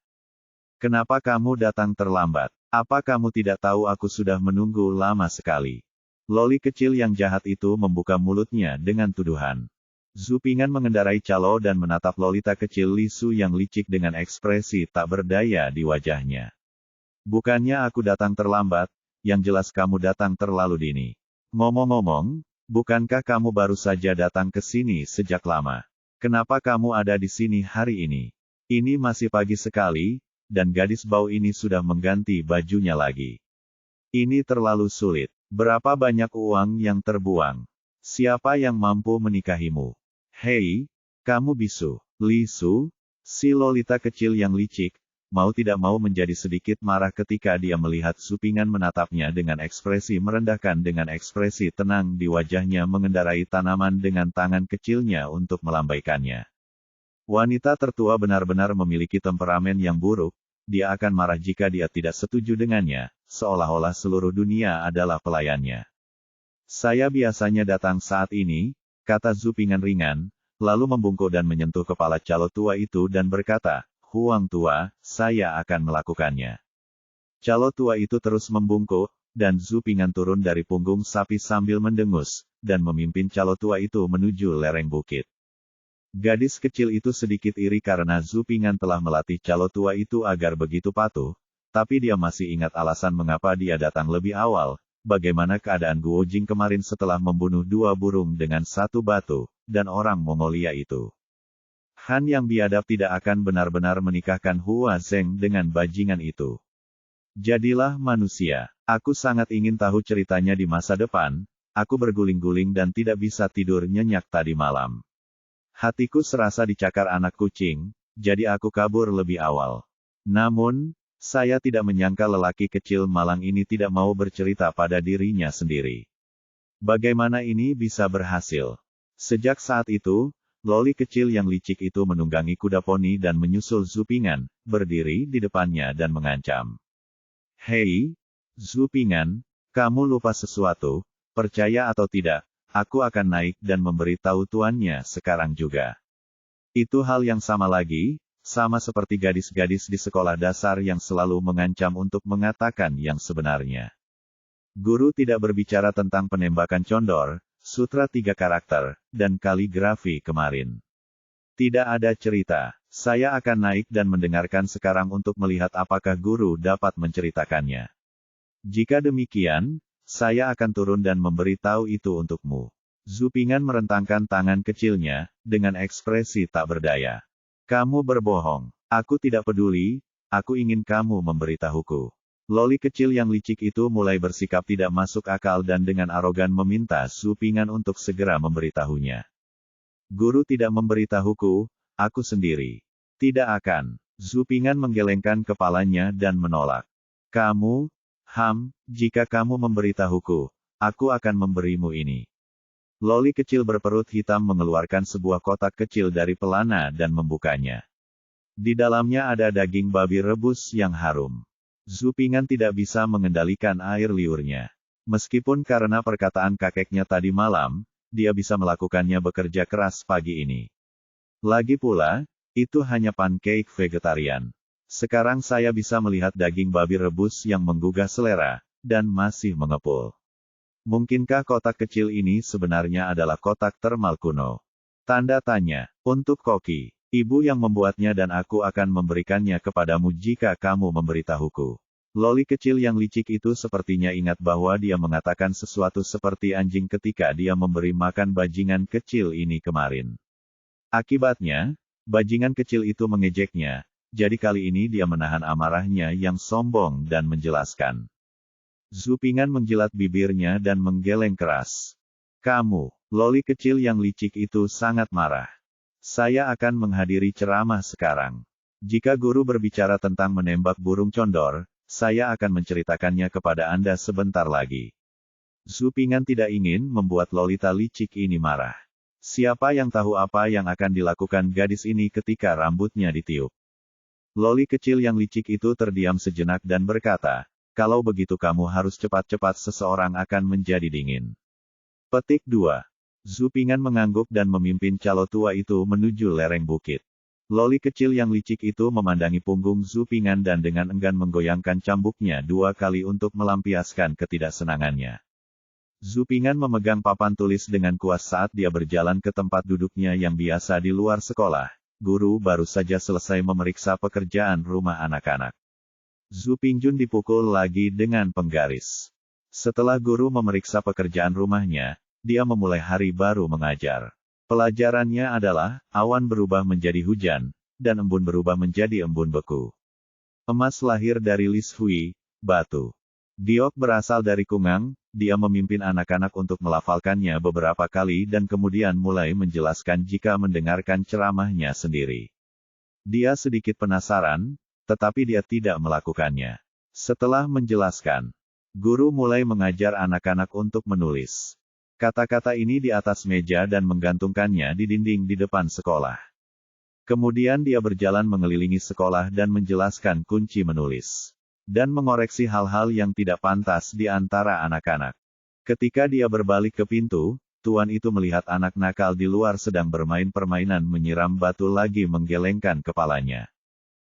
Kenapa kamu datang terlambat? Apa kamu tidak tahu aku sudah menunggu lama sekali? Loli kecil yang jahat itu membuka mulutnya dengan tuduhan. Zhu Ping'an mengendarai calo dan menatap Lolita kecil Lisu yang licik dengan ekspresi tak berdaya di wajahnya. Bukannya aku datang terlambat, yang jelas kamu datang terlalu dini. Ngomong-ngomong, bukankah kamu baru saja datang ke sini sejak lama? Kenapa kamu ada di sini hari ini? Ini masih pagi sekali, dan gadis bau ini sudah mengganti bajunya lagi. Ini terlalu sulit. Berapa banyak uang yang terbuang? Siapa yang mampu menikahimu? Hei, kamu bisu. Lisu, si Lolita kecil yang licik, mau tidak mau menjadi sedikit marah ketika dia melihat Zhu Ping'an menatapnya dengan ekspresi merendahkan dengan ekspresi tenang di wajahnya mengendarai tanaman dengan tangan kecilnya untuk melambaikannya. Wanita tertua benar-benar memiliki temperamen yang buruk, dia akan marah jika dia tidak setuju dengannya, seolah-olah seluruh dunia adalah pelayannya. Saya biasanya datang saat ini, kata Zhu Ping'an ringan, lalu membungkuk dan menyentuh kepala calo tua itu dan berkata, Huang tua, saya akan melakukannya. Calo tua itu terus membungkuk, dan Zhu Ping'an turun dari punggung sapi sambil mendengus, dan memimpin calo tua itu menuju lereng bukit. Gadis kecil itu sedikit iri karena Zhu Ping'an telah melatih calo tua itu agar begitu patuh, tapi dia masih ingat alasan mengapa dia datang lebih awal, bagaimana keadaan Guo Jing kemarin setelah membunuh 2 burung dengan 1 batu, dan orang Mongolia itu. Han yang biadab tidak akan benar-benar menikahkan Hua Zeng dengan bajingan itu. Jadilah manusia. Aku sangat ingin tahu ceritanya di masa depan, aku berguling-guling dan tidak bisa tidur nyenyak tadi malam. Hatiku serasa dicakar anak kucing, jadi aku kabur lebih awal. Namun, saya tidak menyangka lelaki kecil malang ini tidak mau bercerita pada dirinya sendiri. Bagaimana ini bisa berhasil? Sejak saat itu, Loli kecil yang licik itu menunggangi kuda poni dan menyusul Zhu Ping'an, berdiri di depannya dan mengancam. Hei, Zhu Ping'an, kamu lupa sesuatu, Percaya atau tidak, aku akan naik dan memberitahu tuannya sekarang juga. Itu hal yang sama lagi, sama seperti gadis-gadis di sekolah dasar yang selalu mengancam untuk mengatakan yang sebenarnya. Guru tidak berbicara tentang penembakan condor, sutra 3 karakter, dan kaligrafi kemarin. Tidak ada cerita. Saya akan naik dan mendengarkan sekarang untuk melihat apakah guru dapat menceritakannya. Jika demikian, saya akan turun dan memberitahu itu untukmu. Zhu Ping'an merentangkan tangan kecilnya, dengan ekspresi tak berdaya. Kamu berbohong. Aku tidak peduli, aku ingin kamu memberitahuku. Loli kecil yang licik itu mulai bersikap tidak masuk akal dan dengan arogan meminta Zhu Ping'an untuk segera memberitahunya. Guru tidak memberitahuku, aku sendiri. Tidak akan. Zhu Ping'an menggelengkan kepalanya dan menolak. Kamu, jika kamu memberitahuku, aku akan memberimu ini. Loli kecil berperut hitam mengeluarkan sebuah kotak kecil dari pelana dan membukanya. Di dalamnya ada daging babi rebus yang harum. Zhu Ping'an tidak bisa mengendalikan air liurnya. Meskipun karena perkataan kakeknya tadi malam, dia bisa melakukannya bekerja keras pagi ini. Lagi pula, itu hanya pancake vegetarian. Sekarang saya bisa melihat daging babi rebus yang menggugah selera, dan masih mengepul. Mungkinkah kotak kecil ini sebenarnya adalah kotak termal kuno? Tanda tanya. Untuk Koki, ibu yang membuatnya dan aku akan memberikannya kepadamu jika kamu memberitahuku. Loli kecil yang licik itu sepertinya ingat bahwa dia mengatakan sesuatu seperti anjing ketika dia memberi makan bajingan kecil ini kemarin. Akibatnya, bajingan kecil itu mengejeknya, jadi kali ini dia menahan amarahnya yang sombong dan menjelaskan. Zhu Ping'an menjilat bibirnya dan menggeleng keras. Kamu, Loli kecil yang licik itu sangat marah. Saya akan menghadiri ceramah sekarang. Jika guru berbicara tentang menembak burung condor, saya akan menceritakannya kepada Anda sebentar lagi. Zhu Ping'an tidak ingin membuat Lolita licik ini marah. Siapa yang tahu apa yang akan dilakukan gadis ini ketika rambutnya ditiup? Loli kecil yang licik itu terdiam sejenak dan berkata, kalau begitu kamu harus cepat-cepat seseorang akan menjadi dingin. Petik 2. Zhu Ping'an mengangguk dan memimpin calo tua itu menuju lereng bukit. Loli kecil yang licik itu memandangi punggung Zhu Ping'an dan dengan enggan menggoyangkan cambuknya 2 kali untuk melampiaskan ketidaksenangannya. Zhu Ping'an memegang papan tulis dengan kuat saat dia berjalan ke tempat duduknya yang biasa di luar sekolah. Guru baru saja selesai memeriksa pekerjaan rumah anak-anak. Zhu Pingjun dipukul lagi dengan penggaris. Setelah guru memeriksa pekerjaan rumahnya, dia memulai hari baru mengajar. Pelajarannya adalah, awan berubah menjadi hujan, dan embun berubah menjadi embun beku. Emas lahir dari Lis Hui, batu. Giok berasal dari Kungang, dia memimpin anak-anak untuk melafalkannya beberapa kali dan kemudian mulai menjelaskan jika mendengarkan ceramahnya sendiri. Dia sedikit penasaran, tetapi dia tidak melakukannya. Setelah menjelaskan, guru mulai mengajar anak-anak untuk menulis kata-kata ini di atas meja dan menggantungkannya di dinding di depan sekolah. Kemudian dia berjalan mengelilingi sekolah dan menjelaskan kunci menulis. Dan mengoreksi hal-hal yang tidak pantas di antara anak-anak. Ketika dia berbalik ke pintu, tuan itu melihat anak nakal di luar sedang bermain permainan menyiram batu lagi menggelengkan kepalanya.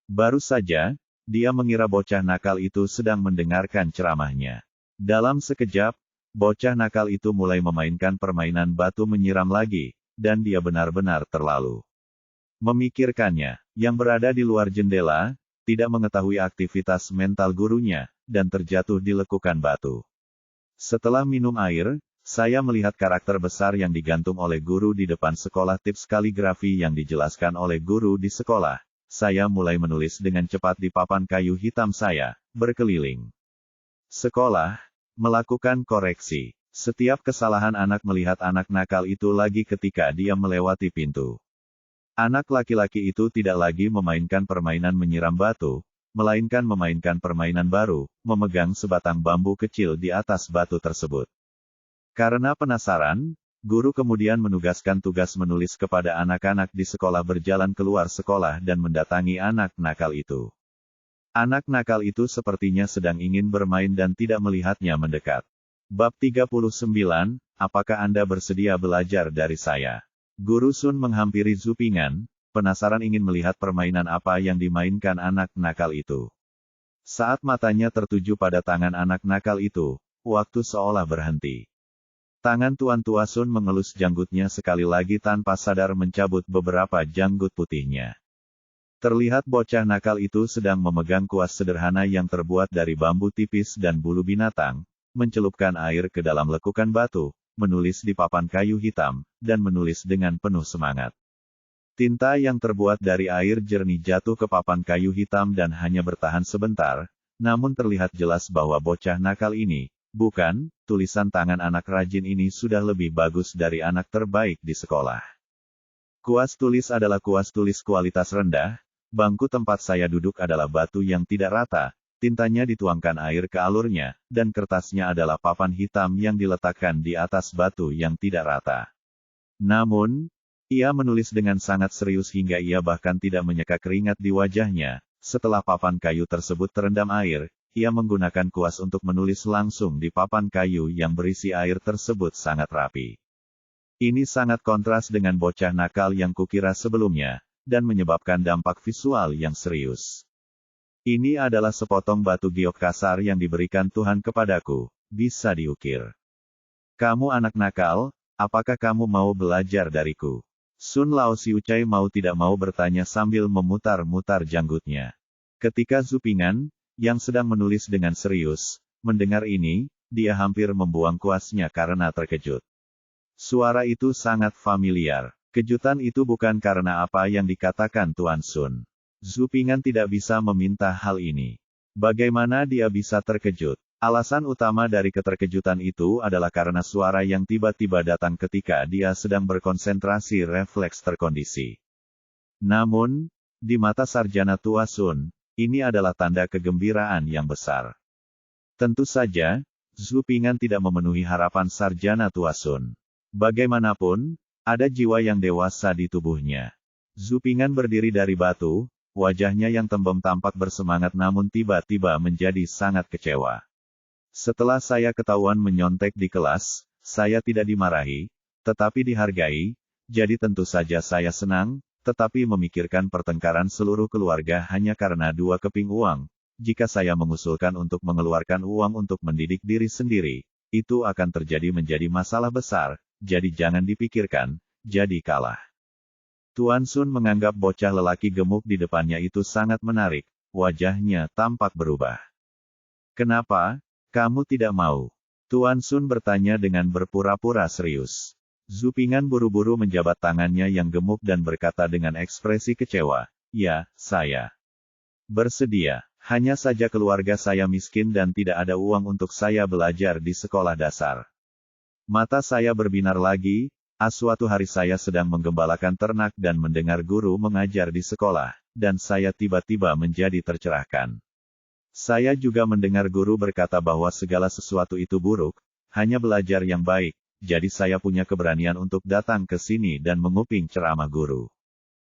Baru saja, dia mengira bocah nakal itu sedang mendengarkan ceramahnya. Dalam sekejap, bocah nakal itu mulai memainkan permainan batu menyiram lagi, dan dia benar-benar terlalu memikirkannya. Yang berada di luar jendela, tidak mengetahui aktivitas mental gurunya, dan terjatuh di lekukan batu. Setelah minum air, saya melihat karakter besar yang digantung oleh guru di depan sekolah tips kaligrafi yang dijelaskan oleh guru di sekolah. Saya mulai menulis dengan cepat di papan kayu hitam saya, berkeliling sekolah, melakukan koreksi. Setiap kesalahan anak melihat anak nakal itu lagi ketika dia melewati pintu. Anak laki-laki itu tidak lagi memainkan permainan menyiram batu, melainkan memainkan permainan baru, memegang sebatang bambu kecil di atas batu tersebut. Karena penasaran, guru kemudian menugaskan tugas menulis kepada anak-anak di sekolah berjalan keluar sekolah dan mendatangi anak nakal itu. Anak nakal itu sepertinya sedang ingin bermain dan tidak melihatnya mendekat. Bab 39, apakah Anda bersedia belajar dari saya? Guru Sun menghampiri Zhu Ping'an, penasaran ingin melihat permainan apa yang dimainkan anak nakal itu. Saat matanya tertuju pada tangan anak nakal itu, waktu seolah berhenti. Tangan Tuan Tua Sun mengelus janggutnya sekali lagi tanpa sadar mencabut beberapa janggut putihnya. Terlihat bocah nakal itu sedang memegang kuas sederhana yang terbuat dari bambu tipis dan bulu binatang, mencelupkan air ke dalam lekukan batu, menulis di papan kayu hitam, dan menulis dengan penuh semangat. Tinta yang terbuat dari air jernih jatuh ke papan kayu hitam dan hanya bertahan sebentar, namun terlihat jelas bahwa bocah nakal ini, bukan, tulisan tangan anak rajin ini sudah lebih bagus dari anak terbaik di sekolah. Kuas tulis adalah kuas tulis kualitas rendah, bangku tempat saya duduk adalah batu yang tidak rata, tintanya dituangkan air ke alurnya, dan kertasnya adalah papan hitam yang diletakkan di atas batu yang tidak rata. Namun, ia menulis dengan sangat serius hingga ia bahkan tidak menyeka keringat di wajahnya. Setelah papan kayu tersebut terendam air, ia menggunakan kuas untuk menulis langsung di papan kayu yang berisi air tersebut sangat rapi. Ini sangat kontras dengan bocah nakal yang kukira sebelumnya, dan menyebabkan dampak visual yang serius. Ini adalah sepotong batu giok kasar yang diberikan Tuhan kepadaku, bisa diukir. Kamu anak nakal, apakah kamu mau belajar dariku? Sun Lao Siucai mau tidak mau bertanya sambil memutar-mutar janggutnya. Ketika Zhu Ping'an, yang sedang menulis dengan serius, mendengar ini, dia hampir membuang kuasnya karena terkejut. Suara itu sangat familiar. Kejutan itu bukan karena apa yang dikatakan Tuan Sun. Zhu Ping'an tidak bisa meminta hal ini. Bagaimana dia bisa terkejut? Alasan utama dari keterkejutan itu adalah karena suara yang tiba-tiba datang ketika dia sedang berkonsentrasi refleks terkondisi. Namun, di mata Sarjana Tua Sun, ini adalah tanda kegembiraan yang besar. Tentu saja, Zhu Ping'an tidak memenuhi harapan Sarjana Tua Sun. Bagaimanapun, ada jiwa yang dewasa di tubuhnya. Zhu Ping'an berdiri dari batu, wajahnya yang tembem tampak bersemangat namun tiba-tiba menjadi sangat kecewa. Setelah saya ketahuan menyontek di kelas, saya tidak dimarahi, tetapi dihargai, jadi tentu saja saya senang, tetapi memikirkan pertengkaran seluruh keluarga hanya karena 2 keping uang, jika saya mengusulkan untuk mengeluarkan uang untuk mendidik diri sendiri, itu akan terjadi menjadi masalah besar, jadi jangan dipikirkan, jadi kalah. Tuan Sun menganggap bocah lelaki gemuk di depannya itu sangat menarik, wajahnya tampak berubah. Kenapa? Kamu tidak mau? Tuan Sun bertanya dengan berpura-pura serius. Zhu Ping'an buru-buru menjabat tangannya yang gemuk dan berkata dengan ekspresi kecewa, ya, saya bersedia. Hanya saja keluarga saya miskin dan tidak ada uang untuk saya belajar di sekolah dasar. Mata saya berbinar lagi. Suatu hari saya sedang menggembalakan ternak dan mendengar guru mengajar di sekolah, dan saya tiba-tiba menjadi tercerahkan. Saya juga mendengar guru berkata bahwa segala sesuatu itu buruk, hanya belajar yang baik, jadi saya punya keberanian untuk datang ke sini dan menguping ceramah guru.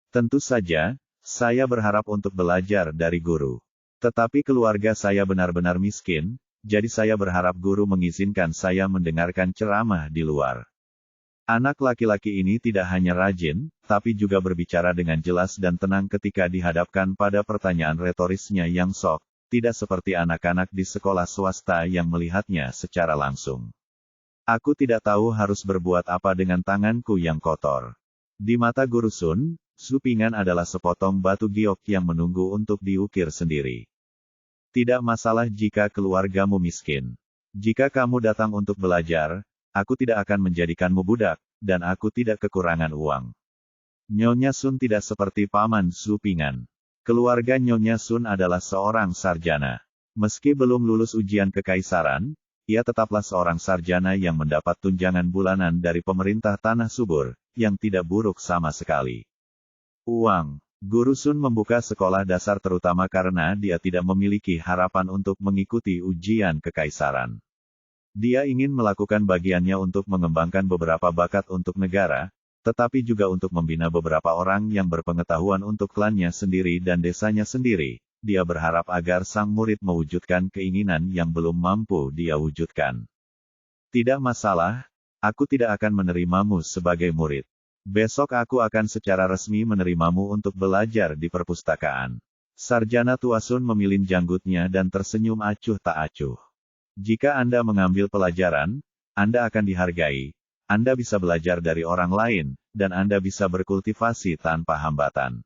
Tentu saja, saya berharap untuk belajar dari guru. Tetapi keluarga saya benar-benar miskin, jadi saya berharap guru mengizinkan saya mendengarkan ceramah di luar. Anak laki-laki ini tidak hanya rajin, tapi juga berbicara dengan jelas dan tenang ketika dihadapkan pada pertanyaan retorisnya yang sok, tidak seperti anak-anak di sekolah swasta yang melihatnya secara langsung. Aku tidak tahu harus berbuat apa dengan tanganku yang kotor. Di mata Guru Sun, Zhu Ping'an adalah sepotong batu giok yang menunggu untuk diukir sendiri. Tidak masalah jika keluargamu miskin. Jika kamu datang untuk belajar, aku tidak akan menjadikanmu budak, dan aku tidak kekurangan uang. Nyonya Sun tidak seperti Paman Zhu Ping'an. Keluarga Nyonya Sun adalah seorang sarjana. Meski belum lulus ujian kekaisaran, ia tetaplah seorang sarjana yang mendapat tunjangan bulanan dari pemerintah Tanah Subur, yang tidak buruk sama sekali. Uang. Guru Sun membuka sekolah dasar terutama karena dia tidak memiliki harapan untuk mengikuti ujian kekaisaran. Dia ingin melakukan bagiannya untuk mengembangkan beberapa bakat untuk negara, tetapi juga untuk membina beberapa orang yang berpengetahuan untuk klannya sendiri dan desanya sendiri. Dia berharap agar sang murid mewujudkan keinginan yang belum mampu dia wujudkan. Tidak masalah, aku tidak akan menerimamu sebagai murid. Besok aku akan secara resmi menerimamu untuk belajar di perpustakaan. Sarjana Tuasun memilin janggutnya dan tersenyum acuh tak acuh. Jika Anda mengambil pelajaran, Anda akan dihargai, Anda bisa belajar dari orang lain, dan Anda bisa berkultivasi tanpa hambatan.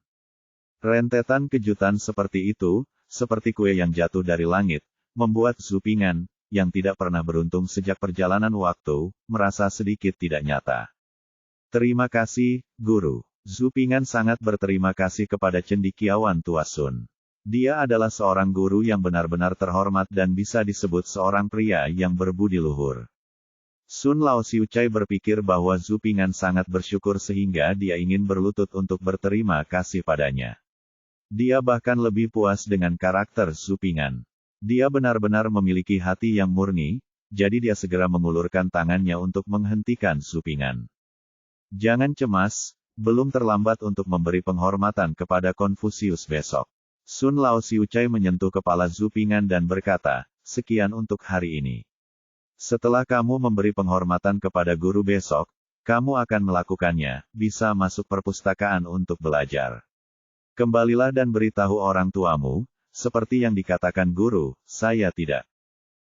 Rentetan kejutan seperti itu, seperti kue yang jatuh dari langit, membuat Zhu Ping'an, yang tidak pernah beruntung sejak perjalanan waktu, merasa sedikit tidak nyata. Terima kasih, Guru. Zhu Ping'an sangat berterima kasih kepada cendekiawan Tuasun. Dia adalah seorang guru yang benar-benar terhormat dan bisa disebut seorang pria yang berbudi luhur. Sun Lao Xiucai berpikir bahwa Zhu Ping'an sangat bersyukur sehingga dia ingin berlutut untuk berterima kasih padanya. Dia bahkan lebih puas dengan karakter Zhu Ping'an. Dia benar-benar memiliki hati yang murni, jadi dia segera mengulurkan tangannya untuk menghentikan Zhu Ping'an. Jangan cemas, belum terlambat untuk memberi penghormatan kepada Konfusius besok. Sun Lao Xiucai menyentuh kepala Zhu Ping'an dan berkata, sekian untuk hari ini. Setelah kamu memberi penghormatan kepada guru besok, kamu akan melakukannya, bisa masuk perpustakaan untuk belajar. Kembalilah dan beritahu orang tuamu, seperti yang dikatakan guru, saya tidak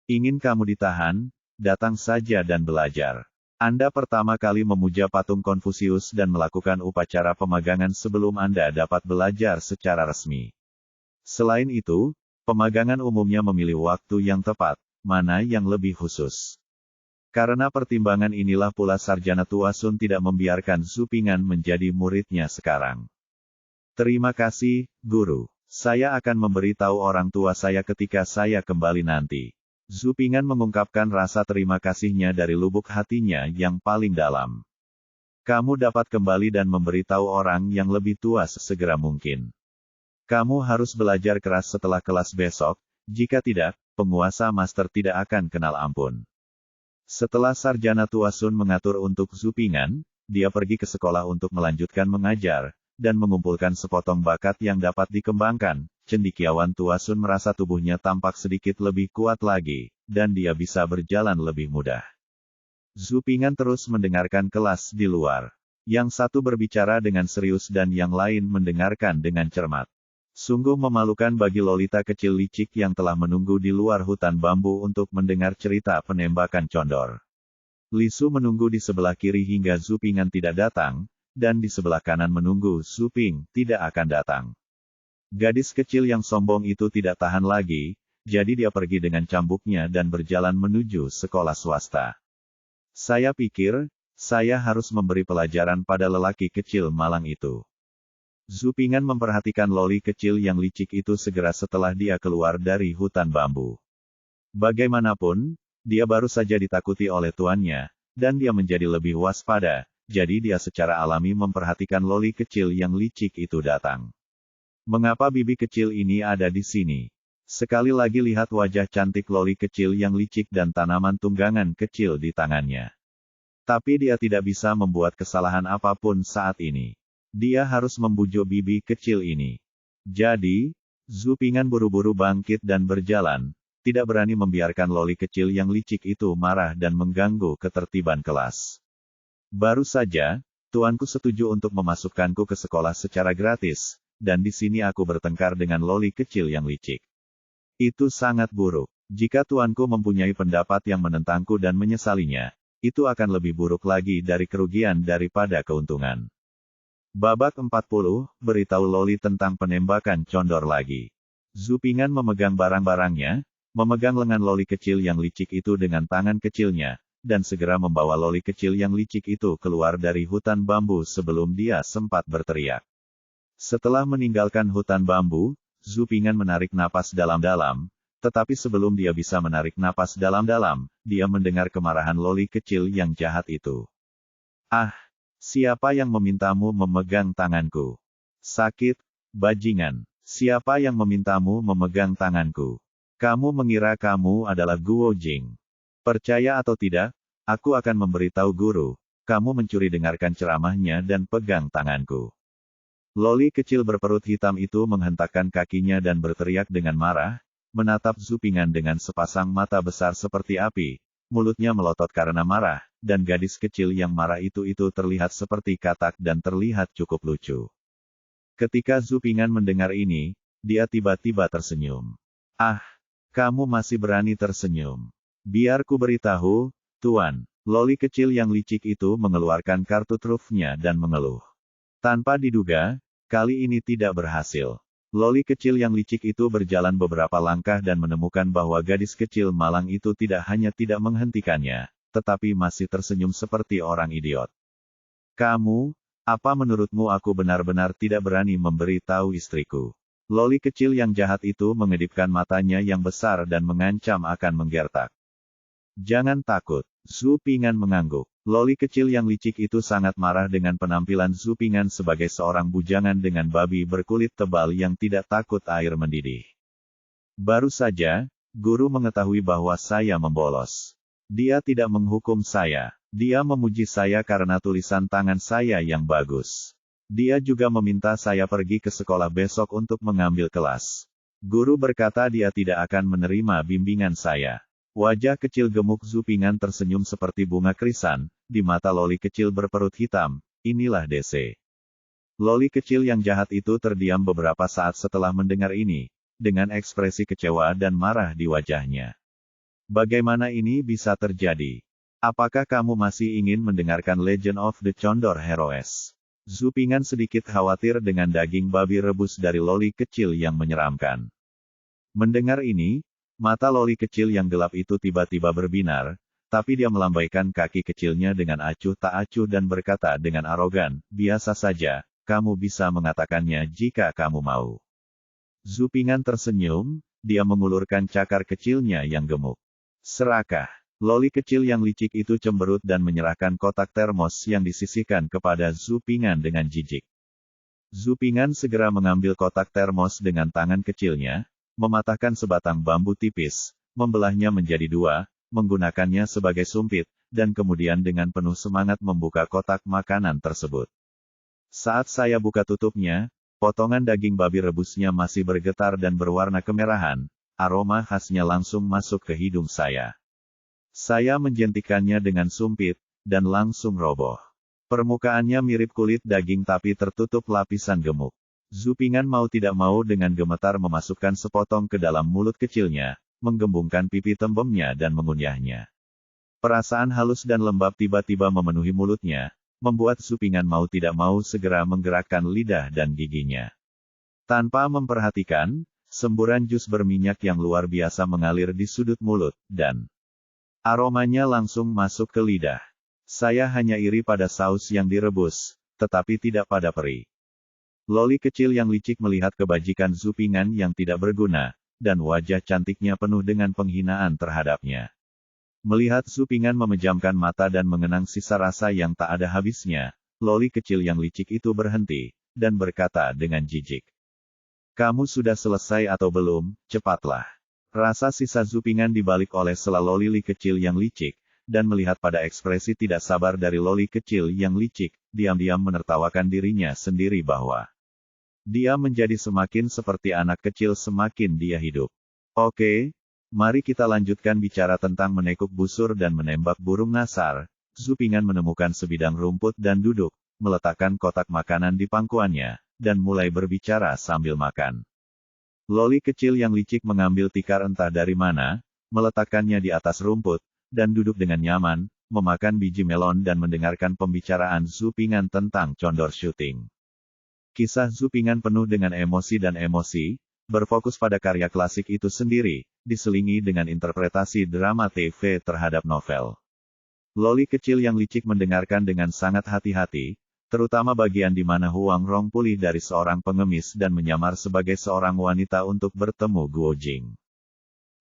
ingin kamu ditahan, datang saja dan belajar. Anda pertama kali memuja patung Konfusius dan melakukan upacara pemagangan sebelum Anda dapat belajar secara resmi. Selain itu, pemagangan umumnya memilih waktu yang tepat, mana yang lebih khusus. Karena pertimbangan inilah pula Sarjana Tuasun tidak membiarkan Zhu Ping'an menjadi muridnya sekarang. Terima kasih, Guru. Saya akan memberitahu orang tua saya ketika saya kembali nanti. Zhu Ping'an mengungkapkan rasa terima kasihnya dari lubuk hatinya yang paling dalam. Kamu dapat kembali dan memberitahu orang yang lebih tua sesegera mungkin. Kamu harus belajar keras setelah kelas besok, jika tidak, penguasa master tidak akan kenal ampun. Setelah Sarjana Tuasun mengatur untuk Zhu Ping'an, dia pergi ke sekolah untuk melanjutkan mengajar, dan mengumpulkan sepotong bakat yang dapat dikembangkan. Cendekiawan Tuasun merasa tubuhnya tampak sedikit lebih kuat lagi, dan dia bisa berjalan lebih mudah. Zhu Ping'an terus mendengarkan kelas di luar. Yang satu berbicara dengan serius dan yang lain mendengarkan dengan cermat. Sungguh memalukan bagi Lolita kecil licik yang telah menunggu di luar hutan bambu untuk mendengar cerita penembakan condor. Li Su menunggu di sebelah kiri hingga Zhu Ping'an tidak datang, dan di sebelah kanan menunggu Zhu Ping tidak akan datang. Gadis kecil yang sombong itu tidak tahan lagi, jadi dia pergi dengan cambuknya dan berjalan menuju sekolah swasta. Saya pikir, saya harus memberi pelajaran pada lelaki kecil malang itu. Zhu Ping'an memperhatikan loli kecil yang licik itu segera setelah dia keluar dari hutan bambu. Bagaimanapun, dia baru saja ditakuti oleh tuannya, dan dia menjadi lebih waspada. Jadi dia secara alami memperhatikan loli kecil yang licik itu datang. Mengapa bibi kecil ini ada di sini? Sekali lagi lihat wajah cantik loli kecil yang licik dan tanaman tunggangan kecil di tangannya. Tapi dia tidak bisa membuat kesalahan apapun saat ini. Dia harus membujuk bibi kecil ini. Jadi, Zhu Ping'an buru-buru bangkit dan berjalan, tidak berani membiarkan loli kecil yang licik itu marah dan mengganggu ketertiban kelas. Baru saja, tuanku setuju untuk memasukkanku ke sekolah secara gratis, dan di sini aku bertengkar dengan loli kecil yang licik. Itu sangat buruk. Jika tuanku mempunyai pendapat yang menentangku dan menyesalinya, itu akan lebih buruk lagi dari kerugian daripada keuntungan. Babak 40, beritahu loli tentang penembakan condor lagi. Zhu Ping'an memegang barang-barangnya, memegang lengan loli kecil yang licik itu dengan tangan kecilnya, dan segera membawa loli kecil yang licik itu keluar dari hutan bambu sebelum dia sempat berteriak. Setelah meninggalkan hutan bambu, Zhu Ping'an menarik napas dalam-dalam, tetapi sebelum dia bisa menarik napas dalam-dalam, dia mendengar kemarahan loli kecil yang jahat itu. Ah, siapa yang memintamu memegang tanganku? Sakit, bajingan. Siapa yang memintamu memegang tanganku? Kamu mengira kamu adalah Guo Jing. Percaya atau tidak, aku akan memberitahu guru, kamu mencuri dengarkan ceramahnya dan pegang tanganku. Loli kecil berperut hitam itu menghentakkan kakinya dan berteriak dengan marah, menatap Zhu Ping'an dengan sepasang mata besar seperti api, mulutnya melotot karena marah, dan gadis kecil yang marah itu terlihat seperti katak dan terlihat cukup lucu. Ketika Zhu Ping'an mendengar ini, dia tiba-tiba tersenyum. Ah, kamu masih berani tersenyum. Biar ku beritahu, Tuan. Loli kecil yang licik itu mengeluarkan kartu trufnya dan mengeluh. Tanpa diduga, kali ini tidak berhasil. Loli kecil yang licik itu berjalan beberapa langkah dan menemukan bahwa gadis kecil malang itu tidak hanya tidak menghentikannya, tetapi masih tersenyum seperti orang idiot. Kamu, apa menurutmu aku benar-benar tidak berani memberi tahu istriku? Loli kecil yang jahat itu mengedipkan matanya yang besar dan mengancam akan menggertak. Jangan takut, Zhu Ping'an mengangguk. Loli kecil yang licik itu sangat marah dengan penampilan Zhu Ping'an sebagai seorang bujangan dengan babi berkulit tebal yang tidak takut air mendidih. Baru saja, guru mengetahui bahwa saya membolos. Dia tidak menghukum saya. Dia memuji saya karena tulisan tangan saya yang bagus. Dia juga meminta saya pergi ke sekolah besok untuk mengambil kelas. Guru berkata dia tidak akan menerima bimbingan saya. Wajah kecil gemuk Zhu Ping'an tersenyum seperti bunga krisan, di mata Loli kecil berperut hitam, inilah DC. Loli kecil yang jahat itu terdiam beberapa saat setelah mendengar ini, dengan ekspresi kecewa dan marah di wajahnya. Bagaimana ini bisa terjadi? Apakah kamu masih ingin mendengarkan Legend of the Condor Heroes? Zhu Ping'an sedikit khawatir dengan daging babi rebus dari Loli kecil yang menyeramkan. Mendengar ini, mata Loli kecil yang gelap itu tiba-tiba berbinar, tapi dia melambaikan kaki kecilnya dengan acuh tak acuh dan berkata dengan arogan, biasa saja, kamu bisa mengatakannya jika kamu mau. Zhu Ping'an tersenyum, dia mengulurkan cakar kecilnya yang gemuk. Serakah. Loli kecil yang licik itu cemberut dan menyerahkan kotak termos yang disisihkan kepada Zhu Ping'an dengan jijik. Zhu Ping'an segera mengambil kotak termos dengan tangan kecilnya, mematahkan sebatang bambu tipis, membelahnya menjadi dua, menggunakannya sebagai sumpit, dan kemudian dengan penuh semangat membuka kotak makanan tersebut. Saat saya buka tutupnya, potongan daging babi rebusnya masih bergetar dan berwarna kemerahan, aroma khasnya langsung masuk ke hidung saya. Saya menjentikannya dengan sumpit, dan langsung roboh. Permukaannya mirip kulit daging tapi tertutup lapisan gemuk. Zhu Ping'an mau tidak mau dengan gemetar memasukkan sepotong ke dalam mulut kecilnya, menggembungkan pipi tembemnya dan mengunyahnya. Perasaan halus dan lembab tiba-tiba memenuhi mulutnya, membuat Zhu Ping'an mau tidak mau segera menggerakkan lidah dan giginya. Tanpa memperhatikan, semburan jus berminyak yang luar biasa mengalir di sudut mulut, dan aromanya langsung masuk ke lidah. Saya hanya iri pada saus yang direbus, tetapi tidak pada peri. Loli kecil yang licik melihat kebajikan Zhu Ping'an yang tidak berguna, dan wajah cantiknya penuh dengan penghinaan terhadapnya. Melihat Zhu Ping'an memejamkan mata dan mengenang sisa rasa yang tak ada habisnya, Loli kecil yang licik itu berhenti, dan berkata dengan jijik. Kamu sudah selesai atau belum? Cepatlah. Rasa sisa Zhu Ping'an dibalik oleh sela Loli kecil yang licik, dan melihat pada ekspresi tidak sabar dari Loli kecil yang licik, diam-diam menertawakan dirinya sendiri bahwa dia menjadi semakin seperti anak kecil semakin dia hidup. Oke, mari kita lanjutkan bicara tentang menekuk busur dan menembak burung nasar. Zhu Ping'an menemukan sebidang rumput dan duduk, meletakkan kotak makanan di pangkuannya, dan mulai berbicara sambil makan. Loli kecil yang licik mengambil tikar entah dari mana, meletakkannya di atas rumput, dan duduk dengan nyaman, memakan biji melon dan mendengarkan pembicaraan Zhu Ping'an tentang condor shooting. Kisah Zhu Ping'an penuh dengan emosi dan emosi, berfokus pada karya klasik itu sendiri, diselingi dengan interpretasi drama TV terhadap novel. Loli kecil yang licik mendengarkan dengan sangat hati-hati, terutama bagian di mana Huang Rong pulih dari seorang pengemis dan menyamar sebagai seorang wanita untuk bertemu Guo Jing.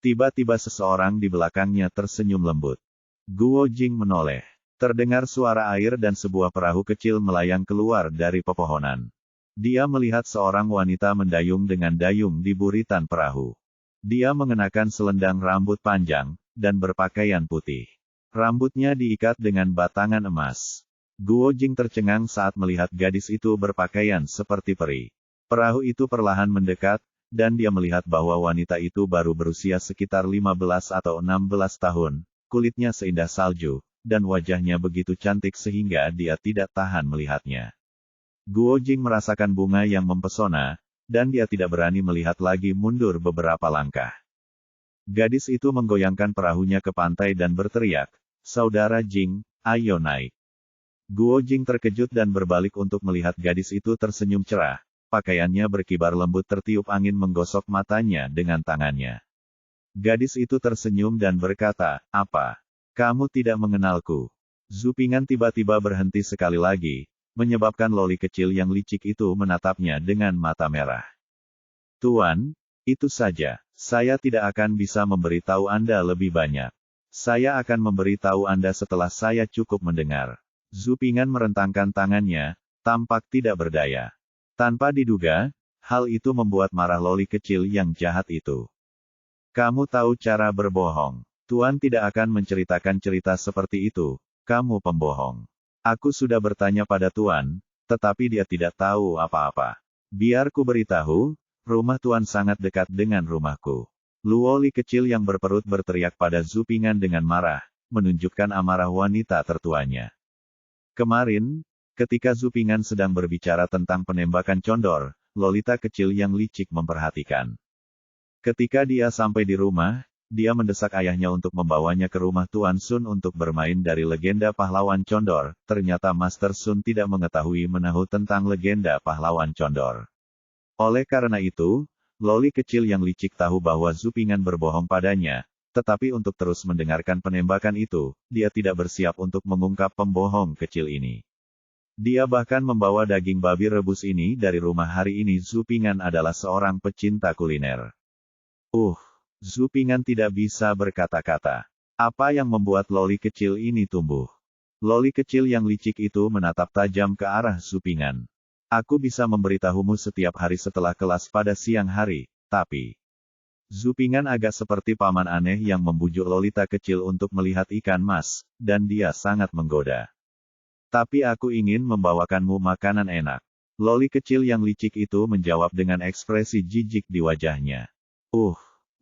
Tiba-tiba seseorang di belakangnya tersenyum lembut. Guo Jing menoleh. Terdengar suara air dan sebuah perahu kecil melayang keluar dari pepohonan. Dia melihat seorang wanita mendayung dengan dayung di buritan perahu. Dia mengenakan selendang rambut panjang, dan berpakaian putih. Rambutnya diikat dengan batangan emas. Guo Jing tercengang saat melihat gadis itu berpakaian seperti peri. Perahu itu perlahan mendekat, dan dia melihat bahwa wanita itu baru berusia sekitar 15 atau 16 tahun, Kulitnya seindah salju, dan wajahnya begitu cantik sehingga dia tidak tahan melihatnya. Guo Jing merasakan bunga yang mempesona, dan dia tidak berani melihat lagi mundur beberapa langkah. Gadis itu menggoyangkan perahunya ke pantai dan berteriak, "Saudara Jing, ayo naik." Guo Jing terkejut dan berbalik untuk melihat gadis itu tersenyum cerah. Pakaiannya berkibar lembut tertiup angin menggosok matanya dengan tangannya. Gadis itu tersenyum dan berkata, "Apa? Kamu tidak mengenalku?" Zhu Ping'an tiba-tiba berhenti sekali lagi, menyebabkan loli kecil yang licik itu menatapnya dengan mata merah. "Tuan, itu saja. Saya tidak akan bisa memberitahu Anda lebih banyak. Saya akan memberitahu Anda setelah saya cukup mendengar." Zhu Ping'an merentangkan tangannya, tampak tidak berdaya. Tanpa diduga, hal itu membuat marah loli kecil yang jahat itu. "Kamu tahu cara berbohong. Tuan tidak akan menceritakan cerita seperti itu. Kamu pembohong. Aku sudah bertanya pada Tuan, tetapi dia tidak tahu apa-apa. Biar ku beritahu, rumah Tuan sangat dekat dengan rumahku." Luoli kecil yang berperut berteriak pada Zhu Ping'an dengan marah, menunjukkan amarah wanita tertuanya. Kemarin, ketika Zhu Ping'an sedang berbicara tentang penembakan condor, Lolita kecil yang licik memperhatikan. Ketika dia sampai di rumah, dia mendesak ayahnya untuk membawanya ke rumah Tuan Sun untuk bermain dari legenda pahlawan condor. Ternyata Master Sun tidak mengetahui menahu tentang legenda pahlawan condor. Oleh karena itu, loli kecil yang licik tahu bahwa Zhu Ping'an berbohong padanya, tetapi untuk terus mendengarkan penembakan itu, dia tidak bersiap untuk mengungkap pembohong kecil ini. Dia bahkan membawa daging babi rebus ini dari rumah hari ini. Zhu Ping'an adalah seorang pecinta kuliner. Zhu Ping'an tidak bisa berkata-kata. Apa yang membuat loli kecil ini tumbuh? Loli kecil yang licik itu menatap tajam ke arah Zhu Ping'an. "Aku bisa memberitahumu setiap hari setelah kelas pada siang hari, tapi..." Zhu Ping'an agak seperti paman aneh yang membujuk Lolita kecil untuk melihat ikan mas, dan dia sangat menggoda. "Tapi aku ingin membawakanmu makanan enak." Loli kecil yang licik itu menjawab dengan ekspresi jijik di wajahnya.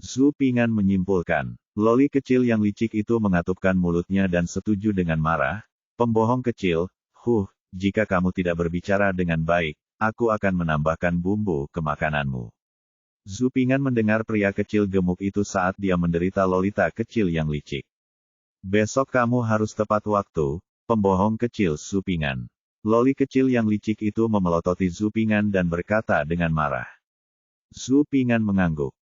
Zhu Ping'an menyimpulkan. Loli kecil yang licik itu mengatupkan mulutnya dan setuju dengan marah. "Pembohong kecil, jika kamu tidak berbicara dengan baik, aku akan menambahkan bumbu ke makananmu." Zhu Ping'an mendengar pria kecil gemuk itu saat dia menderita Lolita kecil yang licik. "Besok kamu harus tepat waktu, pembohong kecil." Zhu Ping'an. Loli kecil yang licik itu memelototi Zhu Ping'an dan berkata dengan marah. Zhu Ping'an mengangguk.